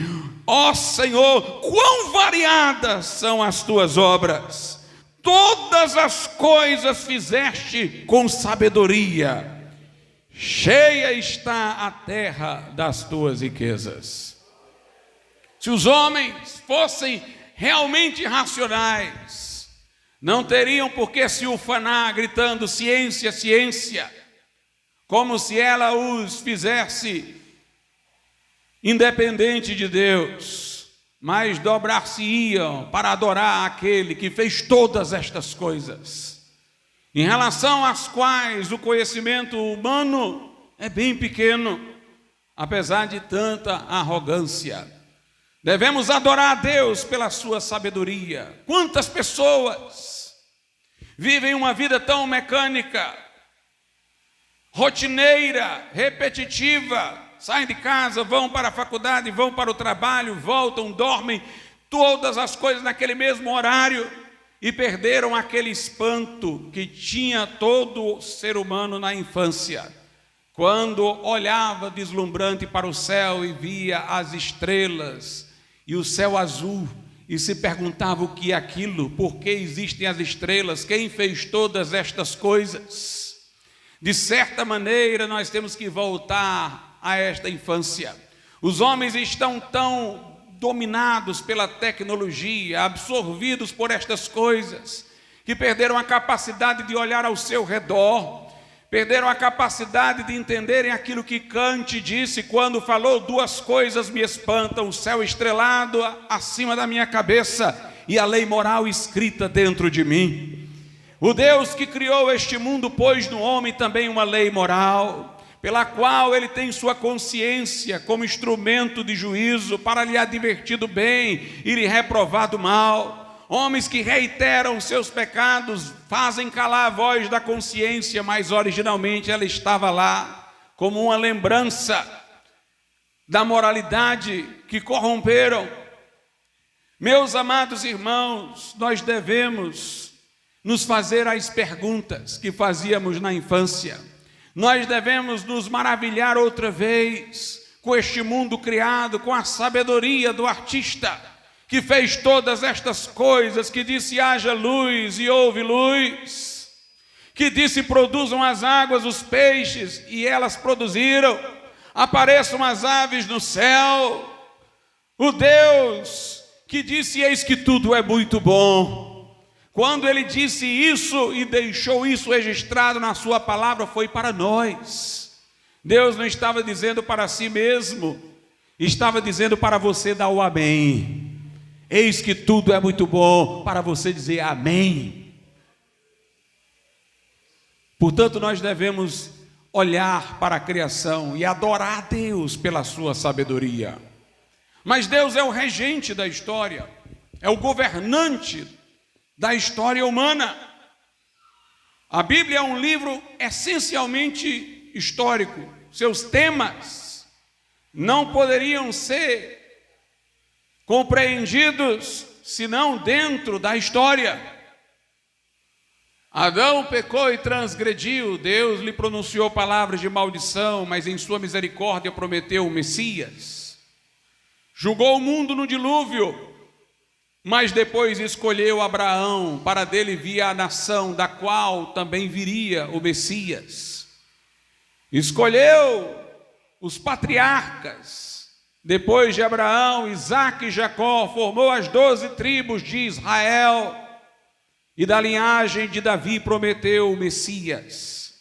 Ó Senhor, quão variadas são as tuas obras! Todas as coisas fizeste com sabedoria, cheia está a terra das tuas riquezas. Se os homens fossem realmente racionais, não teriam por que se ufanar gritando ciência, ciência, como se ela os fizesse independente de Deus, mas dobrar-se-iam para adorar aquele que fez todas estas coisas, em relação às quais o conhecimento humano é bem pequeno, apesar de tanta arrogância. Devemos adorar a Deus pela sua sabedoria. Quantas pessoas vivem uma vida tão mecânica, rotineira, repetitiva, saem de casa, vão para a faculdade, vão para o trabalho, voltam, dormem, todas as coisas naquele mesmo horário, e perderam aquele espanto que tinha todo ser humano na infância, quando olhava deslumbrante para o céu e via as estrelas e o céu azul, e se perguntava o que é aquilo, por que existem as estrelas, quem fez todas estas coisas. De certa maneira nós temos que voltar a esta infância. Os homens estão tão dominados pela tecnologia, absorvidos por estas coisas, que perderam a capacidade de olhar ao seu redor, perderam a capacidade de entenderem aquilo que Kant disse quando falou: duas coisas me espantam, o céu estrelado acima da minha cabeça e a lei moral escrita dentro de mim. O Deus que criou este mundo pôs no homem também uma lei moral, pela qual ele tem sua consciência como instrumento de juízo para lhe advertir do bem e lhe reprovar do mal. Homens que reiteram seus pecados fazem calar a voz da consciência, mas originalmente ela estava lá como uma lembrança da moralidade que corromperam. Meus amados irmãos, nós devemos nos fazer as perguntas que fazíamos na infância. Nós devemos nos maravilhar outra vez com este mundo criado, com a sabedoria do artista que fez todas estas coisas, que disse haja luz e houve luz, que disse produzam as águas os peixes e elas produziram, apareçam as aves no céu. O Deus que disse eis que tudo é muito bom. Quando ele disse isso e deixou isso registrado na sua palavra, foi para nós. Deus não estava dizendo para si mesmo, estava dizendo para você dar o amém. Eis que tudo é muito bom, para você dizer amém. Portanto, nós devemos olhar para a criação e adorar a Deus pela sua sabedoria. Mas Deus é o regente da história, é o governante da história humana. A Bíblia é um livro essencialmente histórico. Seus temas não poderiam ser compreendidos senão dentro da história. Adão pecou e transgrediu, Deus lhe pronunciou palavras de maldição, mas em sua misericórdia prometeu o Messias. Julgou o mundo no dilúvio, mas depois escolheu Abraão, para dele vir a nação, da qual também viria o Messias. Escolheu os patriarcas, depois de Abraão, Isaque e Jacó, formou as 12 tribos de Israel, e da linhagem de Davi prometeu o Messias.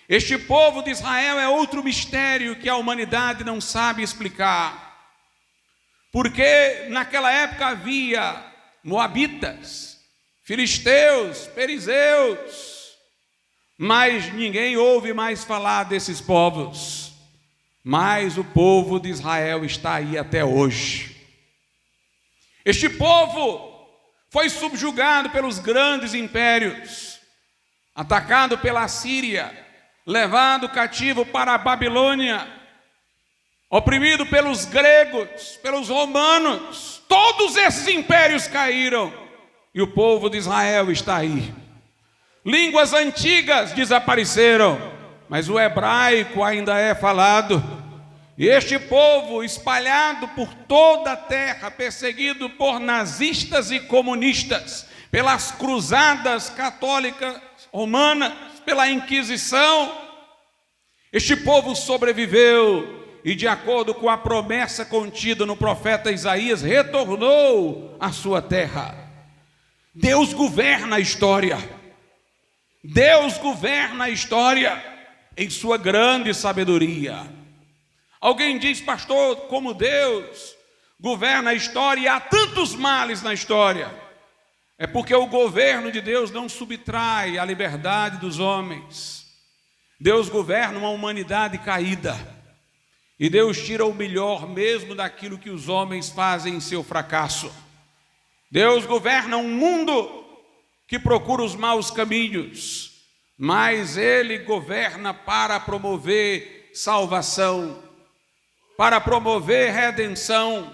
Este povo de Israel é outro mistério que a humanidade não sabe explicar, porque naquela época havia moabitas, filisteus, perizeus, mas ninguém ouve mais falar desses povos. Mas o povo de Israel está aí até hoje. Este povo foi subjugado pelos grandes impérios, atacado pela Síria, levado cativo para a Babilônia, oprimido pelos gregos, pelos romanos. Todos esses impérios caíram e o povo de Israel está aí. Línguas antigas desapareceram, mas o hebraico ainda é falado. E este povo, espalhado por toda a terra, perseguido por nazistas e comunistas, pelas cruzadas católicas romanas, pela Inquisição, este povo sobreviveu e, de acordo com a promessa contida no profeta Isaías, retornou à sua terra. Deus governa a história. Deus governa a história em sua grande sabedoria. Alguém diz, pastor, como Deus governa a história e há tantos males na história? É porque o governo de Deus não subtrai a liberdade dos homens. Deus governa uma humanidade caída. E Deus tira o melhor mesmo daquilo que os homens fazem em seu fracasso. Deus governa um mundo que procura os maus caminhos, mas Ele governa para promover salvação, para promover redenção.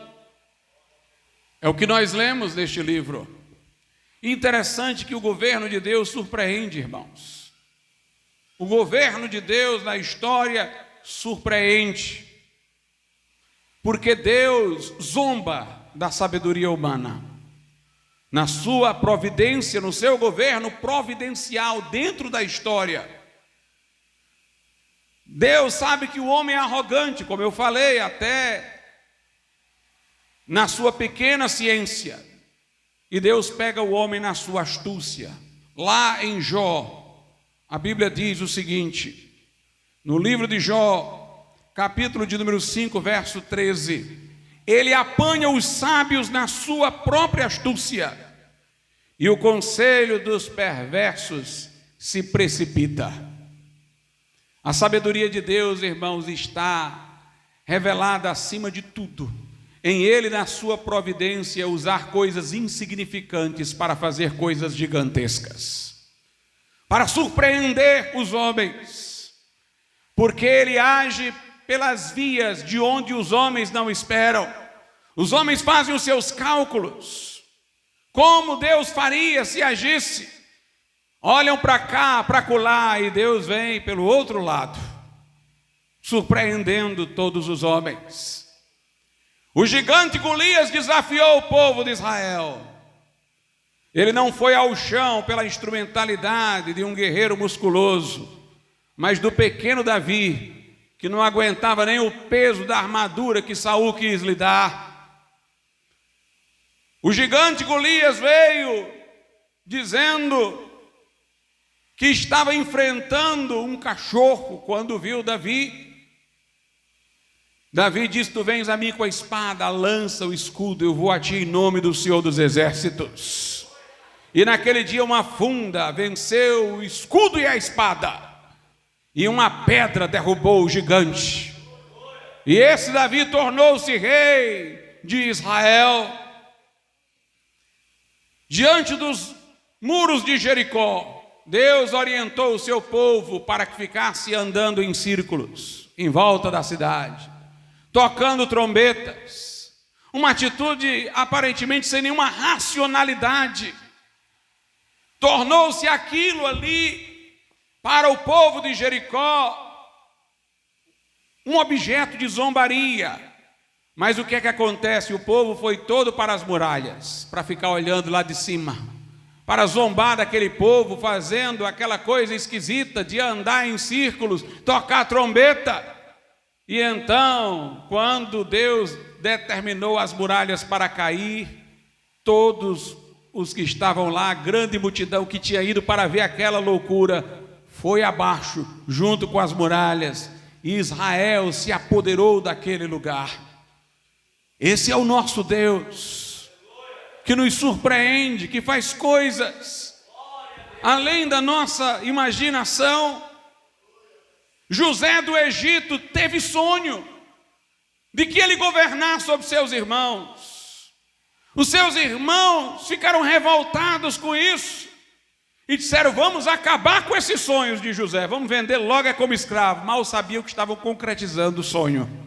É o que nós lemos neste livro. Interessante que o governo de Deus surpreende, irmãos. O governo de Deus na história surpreende, porque Deus zomba da sabedoria humana. Na sua providência, no seu governo providencial dentro da história, Deus sabe que o homem é arrogante, como eu falei, até na sua pequena ciência. E Deus pega o homem na sua astúcia. Lá em Jó, a Bíblia diz o seguinte, no livro de Jó, capítulo de número 5, verso 13. Ele apanha os sábios na sua própria astúcia, e o conselho dos perversos se precipita. A sabedoria de Deus, irmãos, está revelada acima de tudo. Em Ele, na sua providência, usar coisas insignificantes para fazer coisas gigantescas, para surpreender os homens, porque Ele age pelas vias de onde os homens não esperam. Os homens fazem os seus cálculos, como Deus faria se agisse. Olham para cá, para acolá, e Deus vem pelo outro lado, surpreendendo todos os homens. O gigante Golias desafiou o povo de Israel. Ele não foi ao chão pela instrumentalidade de um guerreiro musculoso, mas do pequeno Davi, que não aguentava nem o peso da armadura que Saul quis lhe dar. O gigante Golias veio dizendo que estava enfrentando um cachorro quando viu Davi. Davi disse, tu vens a mim com a espada, a lança, o escudo, eu vou a ti em nome do Senhor dos Exércitos. E naquele dia uma funda venceu o escudo e a espada, e uma pedra derrubou o gigante. E esse Davi tornou-se rei de Israel, diante dos muros de Jericó, Deus orientou o seu povo para que ficasse andando em círculos em volta da cidade, tocando trombetas, uma atitude aparentemente sem nenhuma racionalidade. Tornou-se aquilo ali para o povo de Jericó um objeto de zombaria. Mas o que é que acontece? O povo foi todo para as muralhas, para ficar olhando lá de cima, para zombar daquele povo, fazendo aquela coisa esquisita de andar em círculos, tocar trombeta. E então, quando Deus determinou as muralhas para cair, todos os que estavam lá, a grande multidão que tinha ido para ver aquela loucura, foi abaixo, junto com as muralhas, e Israel se apoderou daquele lugar. Esse é o nosso Deus, que nos surpreende, que faz coisas além da nossa imaginação. José do Egito teve sonho de que ele governasse sobre seus irmãos. Os seus irmãos ficaram revoltados com isso e disseram: vamos acabar com esses sonhos de José, vamos vender logo como escravo. Mal sabiam que estavam concretizando o sonho.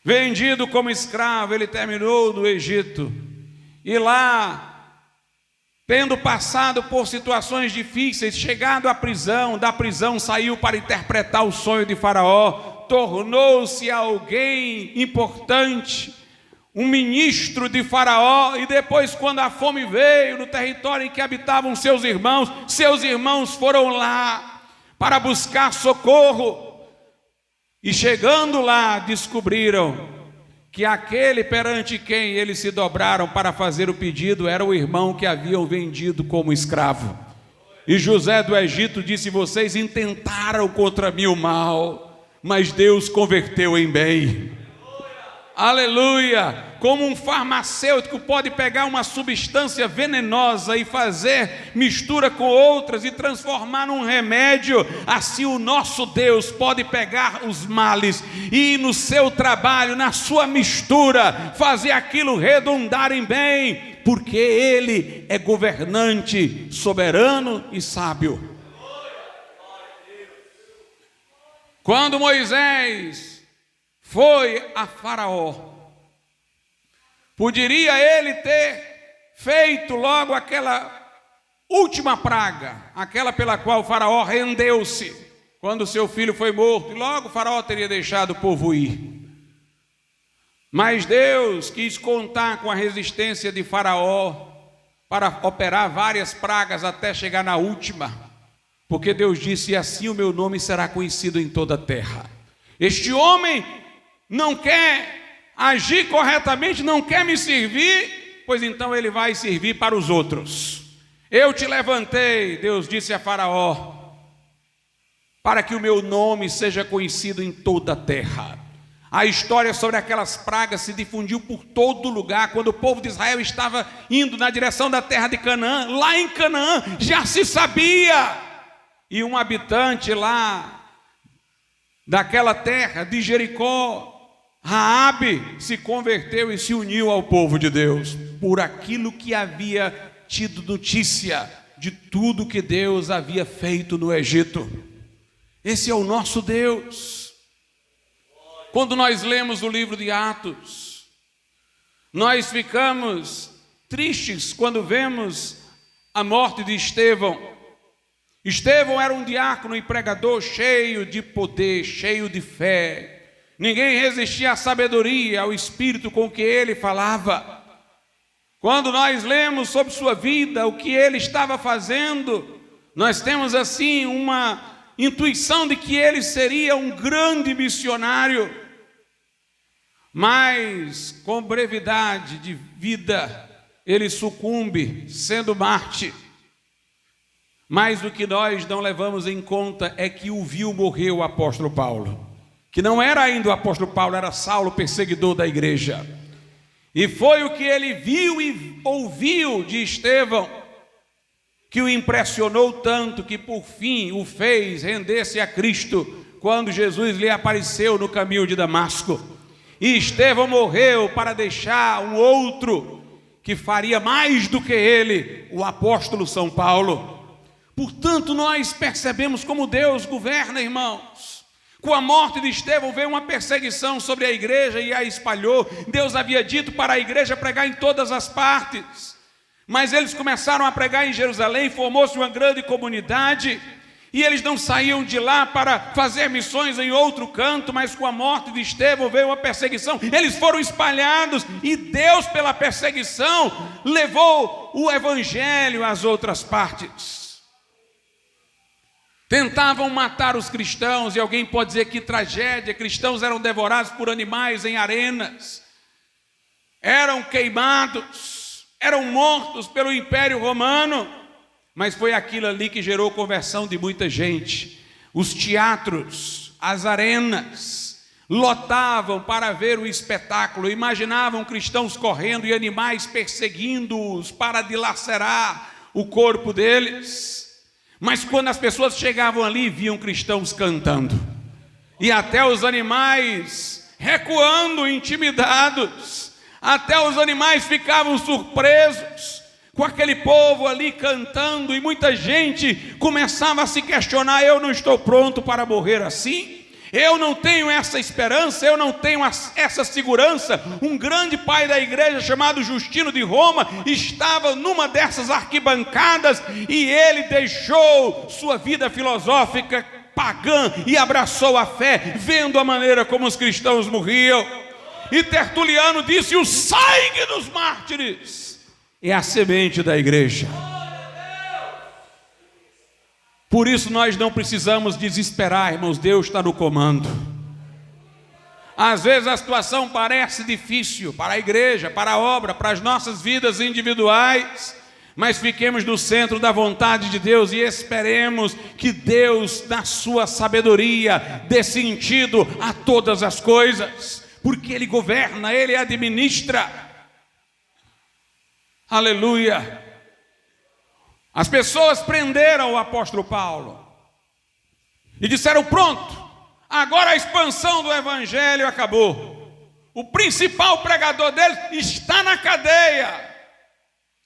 Vendido como escravo, ele terminou no Egito, e lá, tendo passado por situações difíceis, chegado à prisão, da prisão saiu para interpretar o sonho de Faraó, tornou-se alguém importante, um ministro de Faraó. E depois, quando a fome veio no território em que habitavam seus irmãos foram lá para buscar socorro, e chegando lá descobriram que aquele perante quem eles se dobraram para fazer o pedido era o irmão que haviam vendido como escravo. E José do Egito disse: vocês intentaram contra mim o mal, mas Deus converteu em bem. Aleluia! Como um farmacêutico pode pegar uma substância venenosa e fazer mistura com outras e transformar num remédio, assim o nosso Deus pode pegar os males e no seu trabalho, na sua mistura, fazer aquilo redundar em bem, porque Ele é governante, soberano e sábio. Quando Moisés foi a Faraó, poderia ele ter feito logo aquela última praga, aquela pela qual o Faraó rendeu-se quando seu filho foi morto, e logo o Faraó teria deixado o povo ir. Mas Deus quis contar com a resistência de Faraó para operar várias pragas até chegar na última, porque Deus disse: e assim o meu nome será conhecido em toda a terra. Este homem não quer agir corretamente, não quer me servir, pois então ele vai servir para os outros. Eu te levantei, Deus disse a Faraó, para que o meu nome seja conhecido em toda a terra. A história sobre aquelas pragas se difundiu por todo lugar. Quando o povo de Israel estava indo na direção da terra de Canaã, lá em Canaã já se sabia. E um habitante lá daquela terra de Jericó, Raabe, se converteu e se uniu ao povo de Deus, por aquilo que havia tido notícia de tudo que Deus havia feito no Egito. Esse é o nosso Deus. Quando nós lemos o livro de Atos, nós ficamos tristes quando vemos a morte de Estevão. Estevão era um diácono e pregador cheio de poder, cheio de fé. Ninguém resistia à sabedoria, ao espírito com que ele falava. Quando nós lemos sobre sua vida, o que ele estava fazendo, nós temos assim uma intuição de que ele seria um grande missionário. Mas com brevidade de vida, ele sucumbe, sendo Marte. Mas o que nós não levamos em conta é que o viu morrer o apóstolo Paulo, que não era ainda o apóstolo Paulo, era Saulo, perseguidor da igreja. E foi o que ele viu e ouviu de Estevão que o impressionou tanto, que por fim o fez render-se a Cristo, quando Jesus lhe apareceu no caminho de Damasco. E Estevão morreu para deixar um outro que faria mais do que ele, o apóstolo São Paulo. Portanto, nós percebemos como Deus governa, irmãos. Com a morte de Estevão veio uma perseguição sobre a igreja e a espalhou. Deus havia dito para a igreja pregar em todas as partes. Mas eles começaram a pregar em Jerusalém, formou-se uma grande comunidade. E eles não saíam de lá para fazer missões em outro canto, mas com a morte de Estevão veio uma perseguição. Eles foram espalhados e Deus, pela perseguição, levou o evangelho às outras partes. Tentavam matar os cristãos, e alguém pode dizer que tragédia, cristãos eram devorados por animais em arenas, eram queimados, eram mortos pelo Império Romano. Mas foi aquilo ali que gerou conversão de muita gente. Os teatros, as arenas, lotavam para ver o espetáculo. Imaginavam cristãos correndo e animais perseguindo-os para dilacerar o corpo deles. Mas quando as pessoas chegavam ali, viam cristãos cantando. E até os animais recuando, intimidados. Até os animais ficavam surpresos com aquele povo ali cantando, e muita gente começava a se questionar: eu não estou pronto para morrer assim? Eu não tenho essa esperança, eu não tenho essa segurança. Um grande pai da igreja chamado Justino de Roma estava numa dessas arquibancadas e ele deixou sua vida filosófica pagã e abraçou a fé, vendo a maneira como os cristãos morriam. E Tertuliano disse: o sangue dos mártires é a semente da igreja. Por isso nós não precisamos desesperar, irmãos. Deus está no comando. Às vezes a situação parece difícil para a igreja, para a obra, para as nossas vidas individuais, mas fiquemos no centro da vontade de Deus e esperemos que Deus, na sua sabedoria, dê sentido a todas as coisas, porque Ele governa, Ele administra. Aleluia. As pessoas prenderam o apóstolo Paulo e disseram: pronto, agora a expansão do evangelho acabou. O principal pregador deles está na cadeia.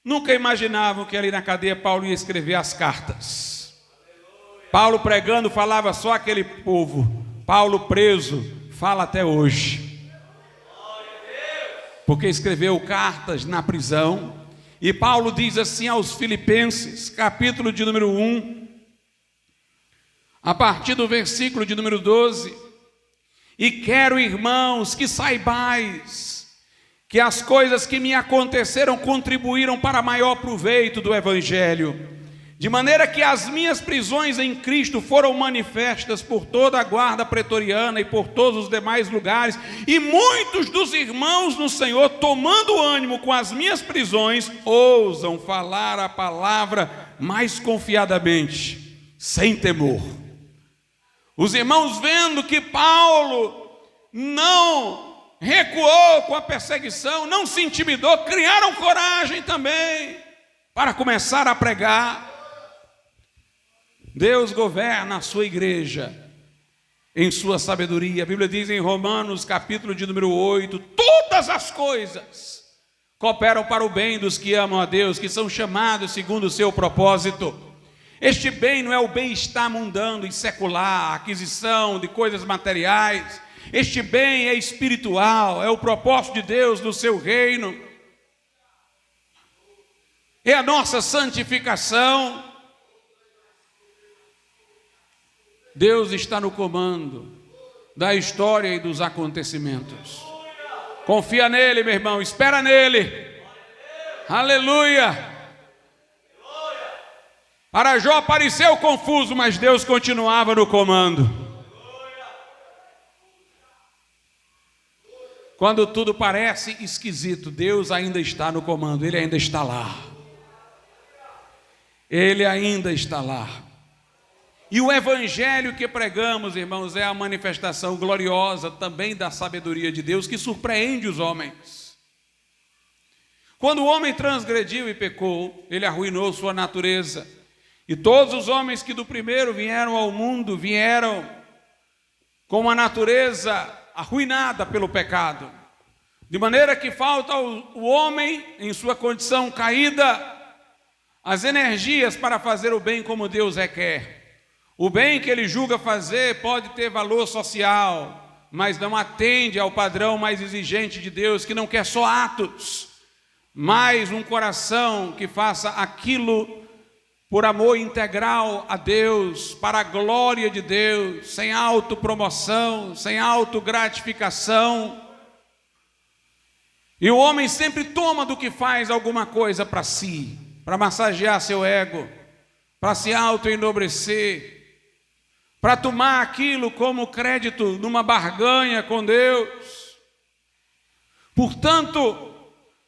Nunca imaginavam que ali na cadeia Paulo ia escrever as cartas. Paulo pregando falava só aquele povo. Paulo preso fala até hoje, porque escreveu cartas na prisão. E Paulo diz assim aos Filipenses, capítulo de número 1, a partir do versículo de número 12: e quero, irmãos, que saibais que as coisas que me aconteceram contribuíram para maior proveito do evangelho, de maneira que as minhas prisões em Cristo foram manifestas por toda a guarda pretoriana e por todos os demais lugares, e muitos dos irmãos no Senhor, tomando ânimo com as minhas prisões, ousam falar a palavra mais confiadamente, sem temor. Os irmãos, vendo que Paulo não recuou com a perseguição, não se intimidou, criaram coragem também para começar a pregar. Deus governa a sua igreja em sua sabedoria. A Bíblia diz em Romanos, capítulo de número 8, todas as coisas cooperam para o bem dos que amam a Deus, que são chamados segundo o seu propósito. Este bem não é o bem-estar mundano e secular, a aquisição de coisas materiais. Este bem é espiritual, é o propósito de Deus no seu reino. É a nossa santificação. Deus está no comando da história e dos acontecimentos. Confia nele, meu irmão, espera nele. Aleluia. Para Jó pareceu confuso, mas Deus continuava no comando. Quando tudo parece esquisito, Deus ainda está no comando, Ele ainda está lá. Ele ainda está lá. E o evangelho que pregamos, irmãos, é a manifestação gloriosa também da sabedoria de Deus, que surpreende os homens. Quando o homem transgrediu e pecou, ele arruinou sua natureza. E todos os homens que do primeiro vieram ao mundo, vieram com uma natureza arruinada pelo pecado. De maneira que falta ao homem, em sua condição caída, as energias para fazer o bem como Deus requer. O bem que ele julga fazer pode ter valor social, mas não atende ao padrão mais exigente de Deus, que não quer só atos, mas um coração que faça aquilo por amor integral a Deus, para a glória de Deus, sem autopromoção, sem autogratificação. E o homem sempre toma do que faz alguma coisa para si, para massagear seu ego, para se auto-enobrecer, para tomar aquilo como crédito numa barganha com Deus. Portanto,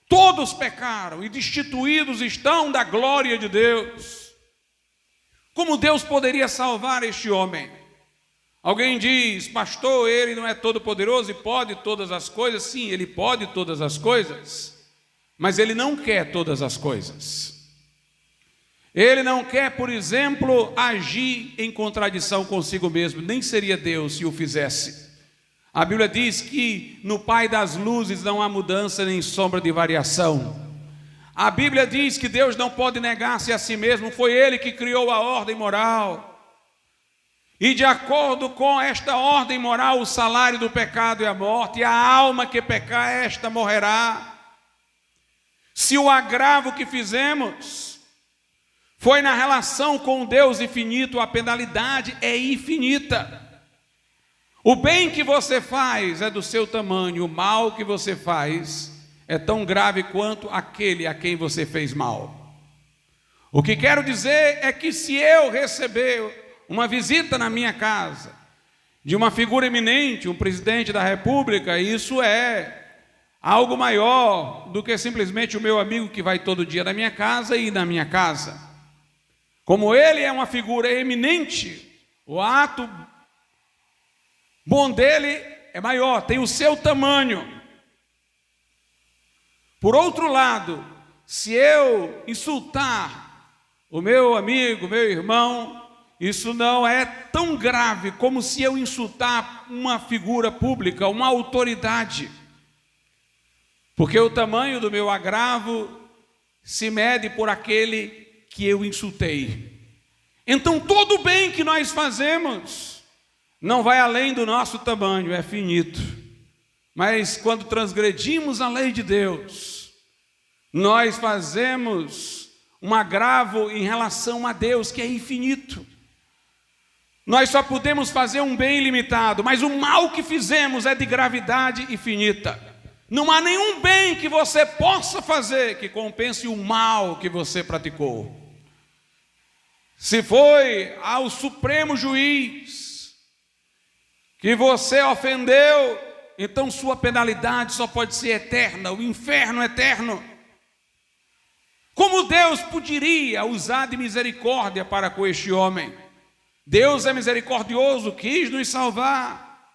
todos pecaram e destituídos estão da glória de Deus. Como Deus poderia salvar este homem? Alguém diz, pastor, ele não é todo poderoso e pode todas as coisas. Sim, ele pode todas as coisas, mas ele não quer todas as coisas. Ele não quer, por exemplo, agir em contradição consigo mesmo, nem seria Deus se o fizesse. A Bíblia diz que no Pai das luzes não há mudança nem sombra de variação. A Bíblia diz que Deus não pode negar-se a si mesmo, foi Ele que criou a ordem moral. E de acordo com esta ordem moral, o salário do pecado é a morte, e a alma que pecar, esta morrerá. Se o agravo que fizemos foi na relação com o Deus infinito, a penalidade é infinita. O bem que você faz é do seu tamanho, o mal que você faz é tão grave quanto aquele a quem você fez mal. O que quero dizer é que se eu receber uma visita na minha casa de uma figura eminente, um presidente da República, isso é algo maior do que simplesmente o meu amigo que vai todo dia na minha casa e na minha casa. Como ele é uma figura eminente, o ato bom dele é maior, tem o seu tamanho. Por outro lado, se eu insultar o meu amigo, meu irmão, isso não é tão grave como se eu insultar uma figura pública, uma autoridade. Porque o tamanho do meu agravo se mede por aquele que eu insultei. Então todo o bem que nós fazemos não vai além do nosso tamanho, é finito. Mas quando transgredimos a lei de Deus, nós fazemos um agravo em relação a Deus, que é infinito. Nós só podemos fazer um bem limitado, mas o mal que fizemos é de gravidade infinita. Não há nenhum bem que você possa fazer que compense o mal que você praticou. Se foi ao Supremo Juiz que você ofendeu, então sua penalidade só pode ser eterna, o inferno eterno. Como Deus poderia usar de misericórdia para com este homem? Deus é misericordioso, quis nos salvar.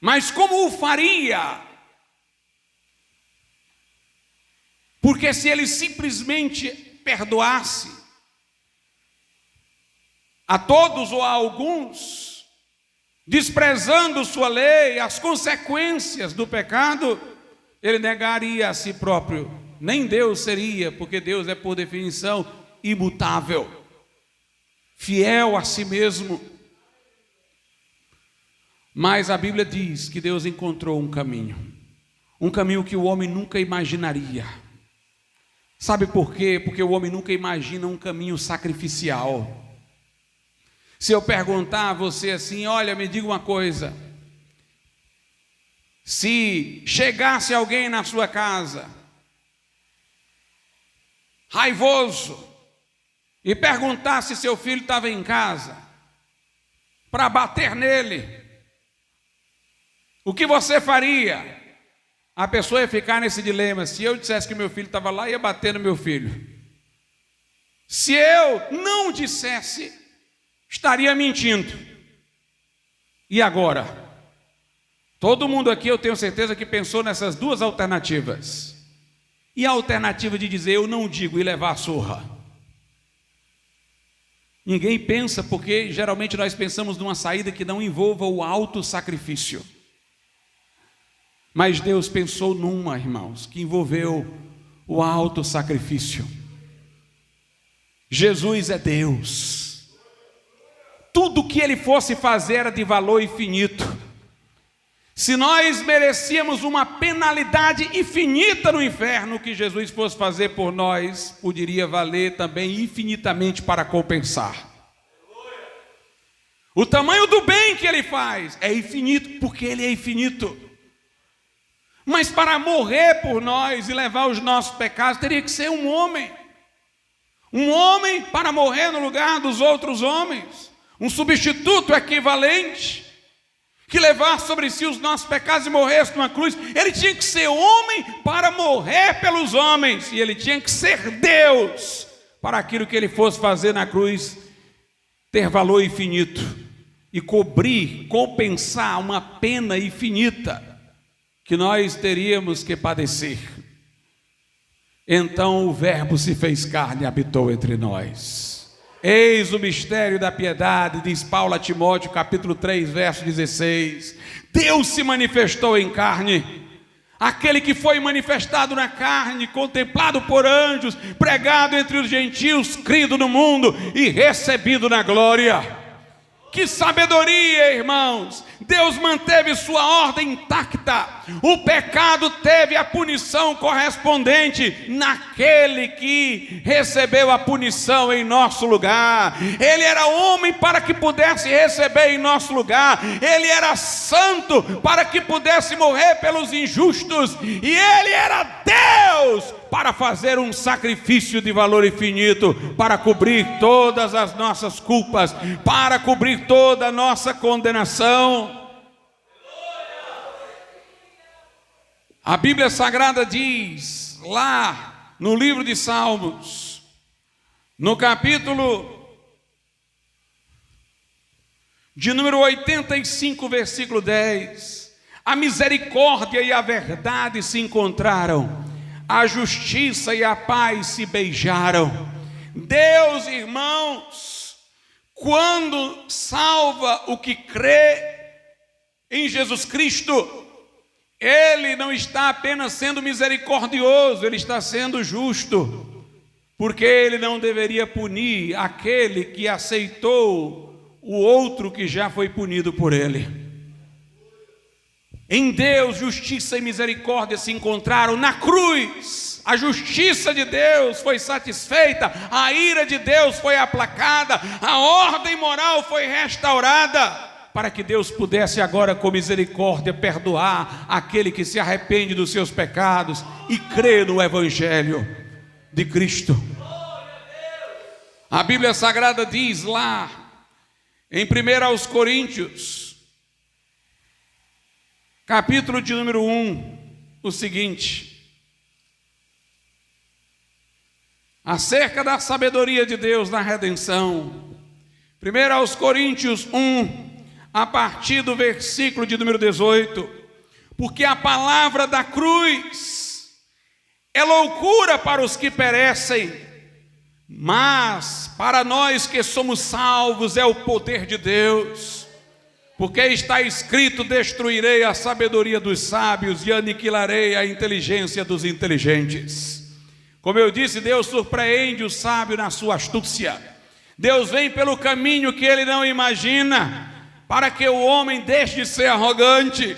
Mas como o faria? Porque se ele simplesmente perdoasse a todos ou a alguns, desprezando sua lei, as consequências do pecado, ele negaria a si próprio. Nem Deus seria, porque Deus é por definição imutável, fiel a si mesmo. Mas a Bíblia diz que Deus encontrou um caminho que o homem nunca imaginaria. Sabe por quê? Porque o homem nunca imagina um caminho sacrificial. Se eu perguntar a você assim, olha, me diga uma coisa, se chegasse alguém na sua casa, raivoso, e perguntasse se seu filho estava em casa, para bater nele, o que você faria? A pessoa ia ficar nesse dilema. Se eu dissesse que meu filho estava lá, ia bater no meu filho. Se eu não dissesse, estaria mentindo. E agora? Todo mundo aqui, eu tenho certeza que pensou nessas duas alternativas. E a alternativa de dizer eu não digo e levar a surra? Ninguém pensa, porque geralmente nós pensamos numa saída que não envolva o autossacrifício. Mas Deus pensou numa, irmãos, que envolveu o alto sacrifício. Jesus é Deus. Tudo que ele fosse fazer era de valor infinito. Se nós merecíamos uma penalidade infinita no inferno, o que Jesus fosse fazer por nós poderia valer também infinitamente para compensar. O tamanho do bem que ele faz é infinito, porque ele é infinito. Mas para morrer por nós e levar os nossos pecados, teria que ser um homem. Um homem para morrer no lugar dos outros homens. Um substituto equivalente, que levasse sobre si os nossos pecados e morresse numa cruz. Ele tinha que ser homem para morrer pelos homens. E ele tinha que ser Deus para aquilo que ele fosse fazer na cruz ter valor infinito e cobrir, compensar uma pena infinita que nós teríamos que padecer. Então o Verbo se fez carne e habitou entre nós. Eis o mistério da piedade, diz Paulo a Timóteo, capítulo 3, verso 16. Deus se manifestou em carne. Aquele que foi manifestado na carne, contemplado por anjos, pregado entre os gentios, crido no mundo e recebido na glória. Que sabedoria, irmãos! Deus manteve sua ordem intacta. O pecado teve a punição correspondente naquele que recebeu a punição em nosso lugar. Ele era homem para que pudesse receber em nosso lugar. Ele era santo para que pudesse morrer pelos injustos. E ele era Deus para fazer um sacrifício de valor infinito, para cobrir todas as nossas culpas, para cobrir toda a nossa condenação. A Bíblia Sagrada diz, lá no livro de Salmos, no capítulo de número 85, versículo 10, a misericórdia e a verdade se encontraram, a justiça e a paz se beijaram. Deus, irmãos, quando salva o que crê em Jesus Cristo, Ele não está apenas sendo misericordioso, Ele está sendo justo, porque Ele não deveria punir aquele que aceitou o outro que já foi punido por Ele. Em Deus, justiça e misericórdia se encontraram na cruz. A justiça de Deus foi satisfeita, a ira de Deus foi aplacada, a ordem moral foi restaurada, para que Deus pudesse agora com misericórdia perdoar aquele que se arrepende dos seus pecados e crê no Evangelho de Cristo. A Bíblia Sagrada diz lá em 1 Coríntios, capítulo de número 1, o seguinte: acerca da sabedoria de Deus na redenção. 1 Coríntios 1, a partir do versículo de número 18: porque a palavra da cruz é loucura para os que perecem, mas para nós que somos salvos é o poder de Deus. Porque está escrito: destruirei a sabedoria dos sábios e aniquilarei a inteligência dos inteligentes. Como eu disse, Deus surpreende o sábio na sua astúcia. Deus vem pelo caminho que ele não imagina, para que o homem deixe de ser arrogante.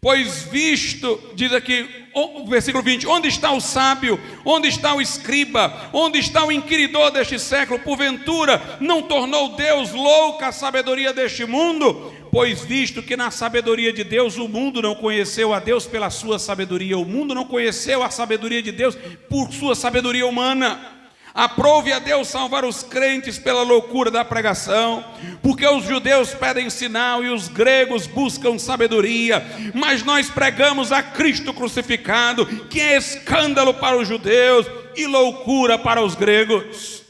Pois visto, diz aqui, o versículo 20, onde está o sábio? Onde está o escriba? Onde está o inquiridor deste século? Porventura não tornou Deus louca a sabedoria deste mundo? Pois visto que na sabedoria de Deus o mundo não conheceu a Deus pela sua sabedoria, o mundo não conheceu a sabedoria de Deus por sua sabedoria humana. Aprove a Deus salvar os crentes pela loucura da pregação, porque os judeus pedem sinal e os gregos buscam sabedoria, mas nós pregamos a Cristo crucificado, que é escândalo para os judeus e loucura para os gregos.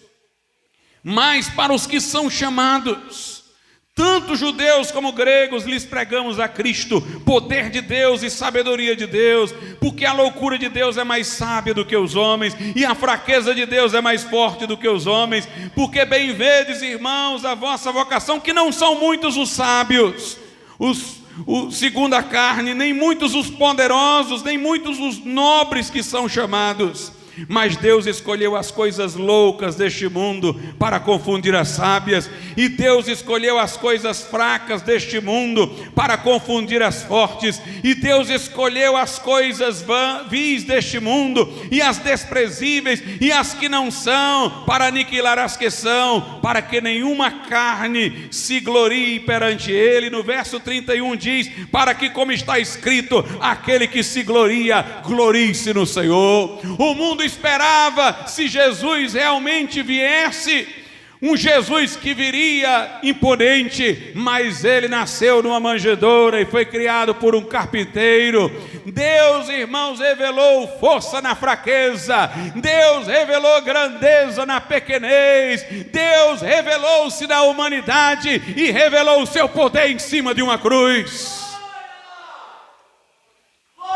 Mas para os que são chamados, tanto judeus como gregos, lhes pregamos a Cristo, poder de Deus e sabedoria de Deus, porque a loucura de Deus é mais sábia do que os homens, e a fraqueza de Deus é mais forte do que os homens, porque bem vedes, irmãos, a vossa vocação, que não são muitos os sábios, segundo a carne, nem muitos os poderosos, nem muitos os nobres que são chamados. Mas Deus escolheu as coisas loucas deste mundo para confundir as sábias, e Deus escolheu as coisas fracas deste mundo para confundir as fortes, e Deus escolheu as coisas vis deste mundo, e as desprezíveis, e as que não são, para aniquilar as que são, para que nenhuma carne se glorie perante Ele. No verso 31 diz: para que, como está escrito, aquele que se gloria, glorie-se no Senhor. O mundo esperava, se Jesus realmente viesse, um Jesus que viria imponente, mas ele nasceu numa manjedoura e foi criado por um carpinteiro. Deus, irmãos, revelou força na fraqueza, Deus revelou grandeza na pequenez, Deus revelou-se na humanidade e revelou o seu poder em cima de uma cruz,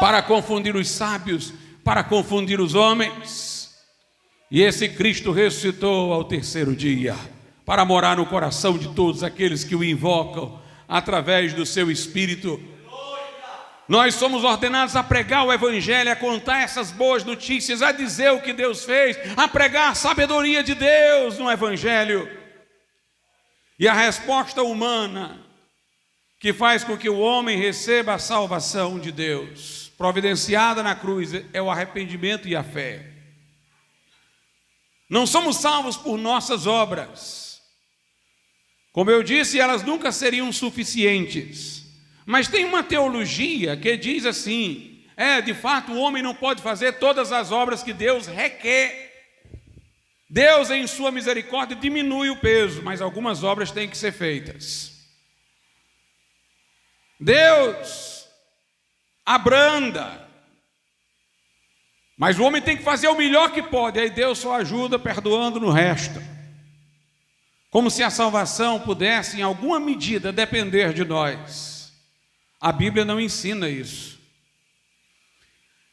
para confundir os sábios, para confundir os homens. E esse Cristo ressuscitou ao terceiro dia, para morar no coração de todos aqueles que o invocam através do seu Espírito. Nós somos ordenados a pregar o Evangelho, a contar essas boas notícias, a dizer o que Deus fez, a pregar a sabedoria de Deus no Evangelho. E a resposta humana que faz com que o homem receba a salvação de Deus, providenciada na cruz, é o arrependimento e a fé. Não somos salvos por nossas obras. Como eu disse, elas nunca seriam suficientes. Mas tem uma teologia que diz assim: de fato, o homem não pode fazer todas as obras que Deus requer. Deus, em sua misericórdia, diminui o peso, mas algumas obras têm que ser feitas. Deus abranda, mas o homem tem que fazer o melhor que pode, aí Deus só ajuda perdoando no resto. Como se a salvação pudesse, em alguma medida, depender de nós. A Bíblia não ensina isso.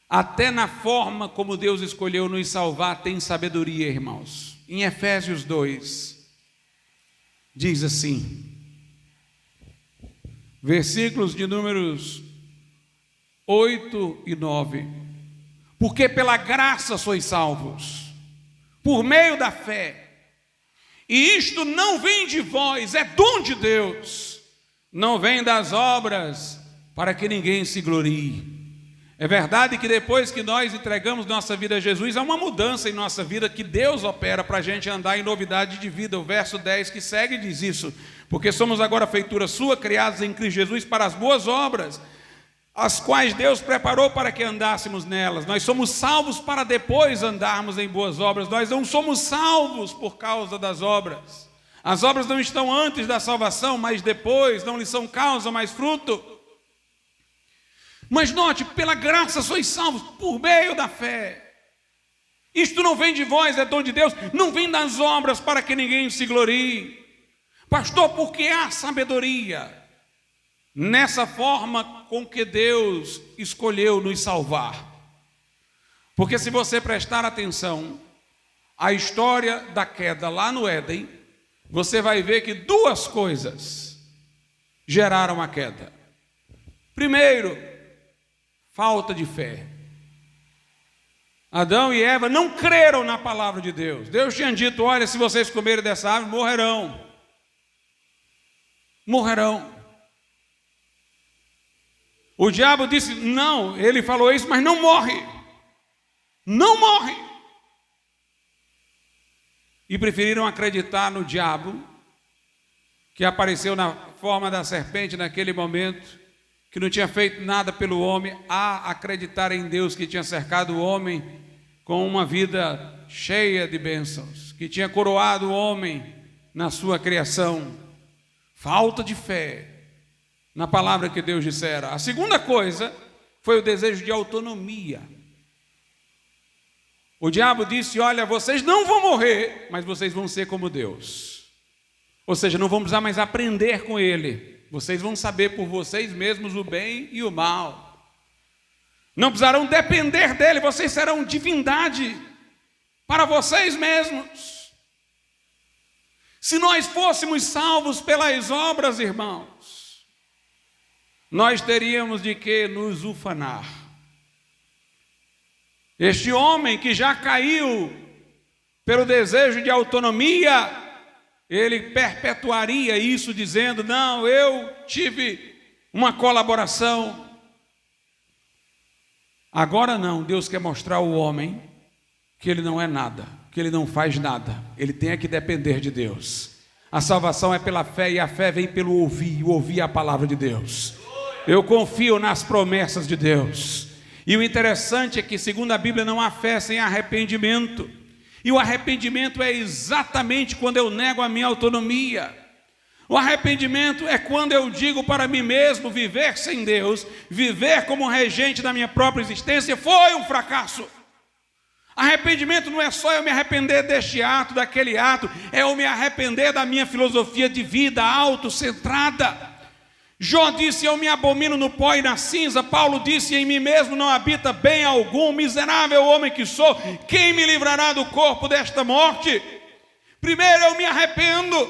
Até na forma como Deus escolheu nos salvar tem sabedoria, irmãos. Em Efésios 2, diz assim, versículos de números 8 e 9: porque pela graça sois salvos, por meio da fé, e isto não vem de vós, é dom de Deus, não vem das obras, para que ninguém se glorie. É verdade que depois que nós entregamos nossa vida a Jesus, há uma mudança em nossa vida que Deus opera para a gente andar em novidade de vida. O verso 10 que segue diz isso: porque somos agora feitura sua, criados em Cristo Jesus para as boas obras, as quais Deus preparou para que andássemos nelas. Nós somos salvos para depois andarmos em boas obras. Nós não somos salvos por causa das obras. As obras não estão antes da salvação, mas depois, não lhes são causa, mas fruto. Mas note, pela graça sois salvos por meio da fé. Isto não vem de vós, é dom de Deus, não vem das obras para que ninguém se glorie. Pastor, porque há sabedoria nessa forma com que Deus escolheu nos salvar. Porque se você prestar atenção à história da queda lá no Éden, você vai ver que duas coisas geraram a queda. Primeiro, falta de fé. Adão e Eva não creram na palavra de Deus. Deus tinha dito: olha, se vocês comerem dessa árvore, morrerão. Morrerão. O diabo disse: não, ele falou isso, mas não morre. Não morre. E preferiram acreditar no diabo, que apareceu na forma da serpente naquele momento, que não tinha feito nada pelo homem, a acreditar em Deus, que tinha cercado o homem com uma vida cheia de bênçãos, que tinha coroado o homem na sua criação. Falta de fé na palavra que Deus dissera. A segunda coisa foi o desejo de autonomia. O diabo disse: olha, vocês não vão morrer, mas vocês vão ser como Deus. Ou seja, não vão precisar mais aprender com Ele. Vocês vão saber por vocês mesmos o bem e o mal. Não precisarão depender dele, vocês serão divindade para vocês mesmos. Se nós fôssemos salvos pelas obras, irmãos, nós teríamos de que nos ufanar. Este homem que já caiu pelo desejo de autonomia, ele perpetuaria isso dizendo: não, eu tive uma colaboração. Agora não, Deus quer mostrar ao homem que ele não é nada, que ele não faz nada, ele tem que depender de Deus. A salvação é pela fé e a fé vem pelo ouvir, o ouvir a palavra de Deus. Eu confio nas promessas de Deus. E o interessante é que, segundo a Bíblia, não há fé sem arrependimento. E o arrependimento é exatamente quando eu nego a minha autonomia. O arrependimento é quando eu digo para mim mesmo: viver sem Deus, viver como regente da minha própria existência foi um fracasso. Arrependimento não é só eu me arrepender deste ato, daquele ato, é eu me arrepender da minha filosofia de vida autocentrada. Jó disse: eu me abomino no pó e na cinza. Paulo disse: em mim mesmo não habita bem algum. Miserável homem que sou, quem me livrará do corpo desta morte? Primeiro eu me arrependo,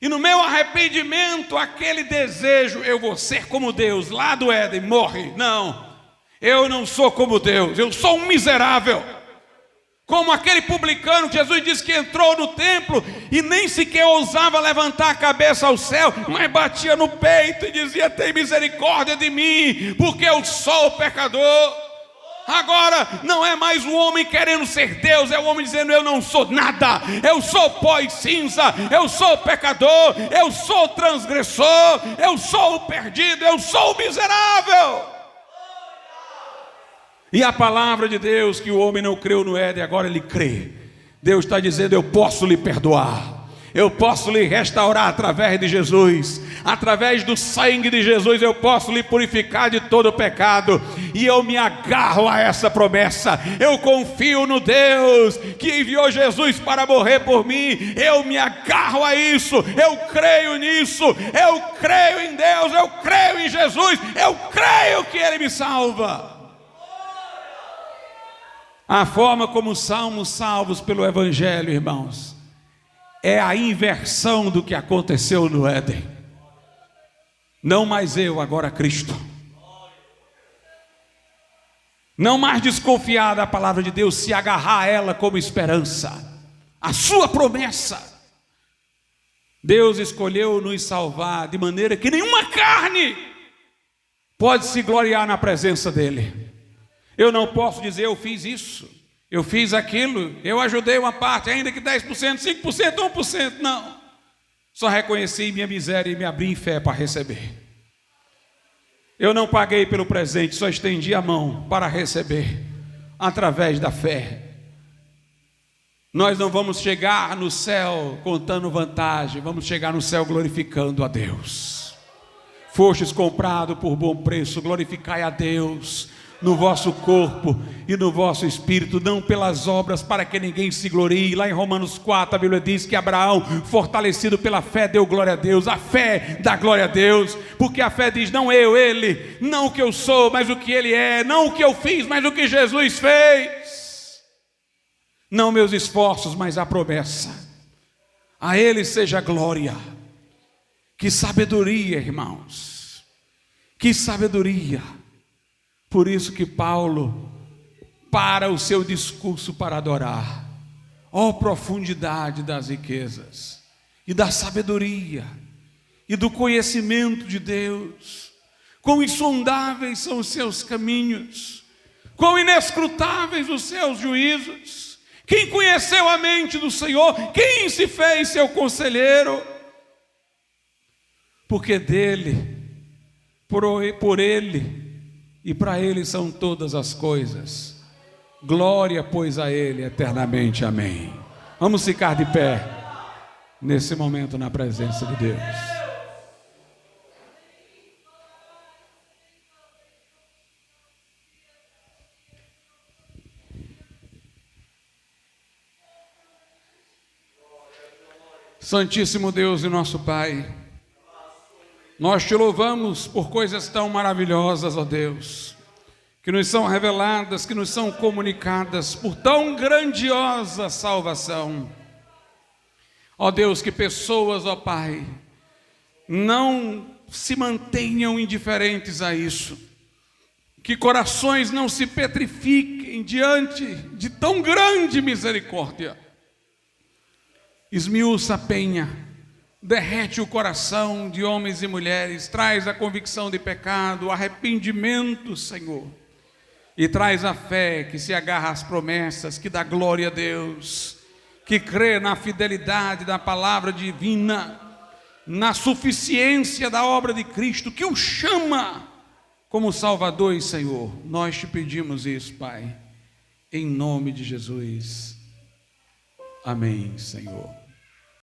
e no meu arrependimento, aquele desejo, eu vou ser como Deus, lá do Éden, morre. Não, eu não sou como Deus, eu sou um miserável. Como aquele publicano que Jesus disse que entrou no templo e nem sequer ousava levantar a cabeça ao céu, mas batia no peito e dizia: tem misericórdia de mim, porque eu sou pecador. Agora não é mais o homem querendo ser Deus, é o homem dizendo: eu não sou nada, eu sou pó e cinza, eu sou pecador, eu sou transgressor, eu sou o perdido, eu sou o miserável. E a palavra de Deus, que o homem não creu no Éden, agora ele crê. Deus está dizendo: eu posso lhe perdoar, eu posso lhe restaurar através de Jesus, através do sangue de Jesus eu posso lhe purificar de todo o pecado. E eu me agarro a essa promessa, eu confio no Deus que enviou Jesus para morrer por mim, eu me agarro a isso, eu creio nisso, eu creio em Deus, eu creio em Jesus, eu creio que Ele me salva. A forma como somos salvos pelo Evangelho, irmãos, é a inversão do que aconteceu no Éden. Não mais eu, agora Cristo. Não mais desconfiar da palavra de Deus, se agarrar a ela como esperança, a sua promessa. Deus escolheu nos salvar de maneira que nenhuma carne pode se gloriar na presença dEle. Eu não posso dizer: eu fiz isso, eu fiz aquilo, eu ajudei uma parte, ainda que 10%, 5%, 1%, não. Só reconheci minha miséria e me abri em fé para receber. Eu não paguei pelo presente, só estendi a mão para receber, através da fé. Nós não vamos chegar no céu contando vantagem, vamos chegar no céu glorificando a Deus. Fostes comprado por bom preço, glorificai a Deus no vosso corpo e no vosso espírito, não pelas obras, para que ninguém se glorie. Lá em Romanos 4 a Bíblia diz que Abraão, fortalecido pela fé, deu glória a Deus. A fé dá glória a Deus, porque a fé diz: não eu, ele, não o que eu sou, mas o que ele é, não o que eu fiz, mas o que Jesus fez, não meus esforços, mas a promessa. A ele seja glória. Que sabedoria, irmãos, que sabedoria. Por isso que Paulo para o seu discurso para adorar. Ó profundidade das riquezas e da sabedoria e do conhecimento de Deus. Quão insondáveis são os seus caminhos, quão inescrutáveis os seus juízos. Quem conheceu a mente do Senhor? Quem se fez seu conselheiro? Porque dele, por ele e para ele são todas as coisas. Glória, pois, a ele eternamente. Amém. Vamos ficar de pé nesse momento na presença de Deus. Santíssimo Deus e nosso Pai, nós te louvamos por coisas tão maravilhosas, ó Deus, que nos são reveladas, que nos são comunicadas, por tão grandiosa salvação. Ó Deus, que pessoas, ó Pai, não se mantenham indiferentes a isso. Que corações não se petrifiquem diante de tão grande misericórdia. Esmiuça a penha, derrete o coração de homens e mulheres, traz a convicção de pecado, o arrependimento, Senhor, e traz a fé que se agarra às promessas, que dá glória a Deus, que crê na fidelidade da palavra divina, na suficiência da obra de Cristo, que o chama como Salvador e Senhor. Nós te pedimos isso, Pai, em nome de Jesus. Amém, Senhor.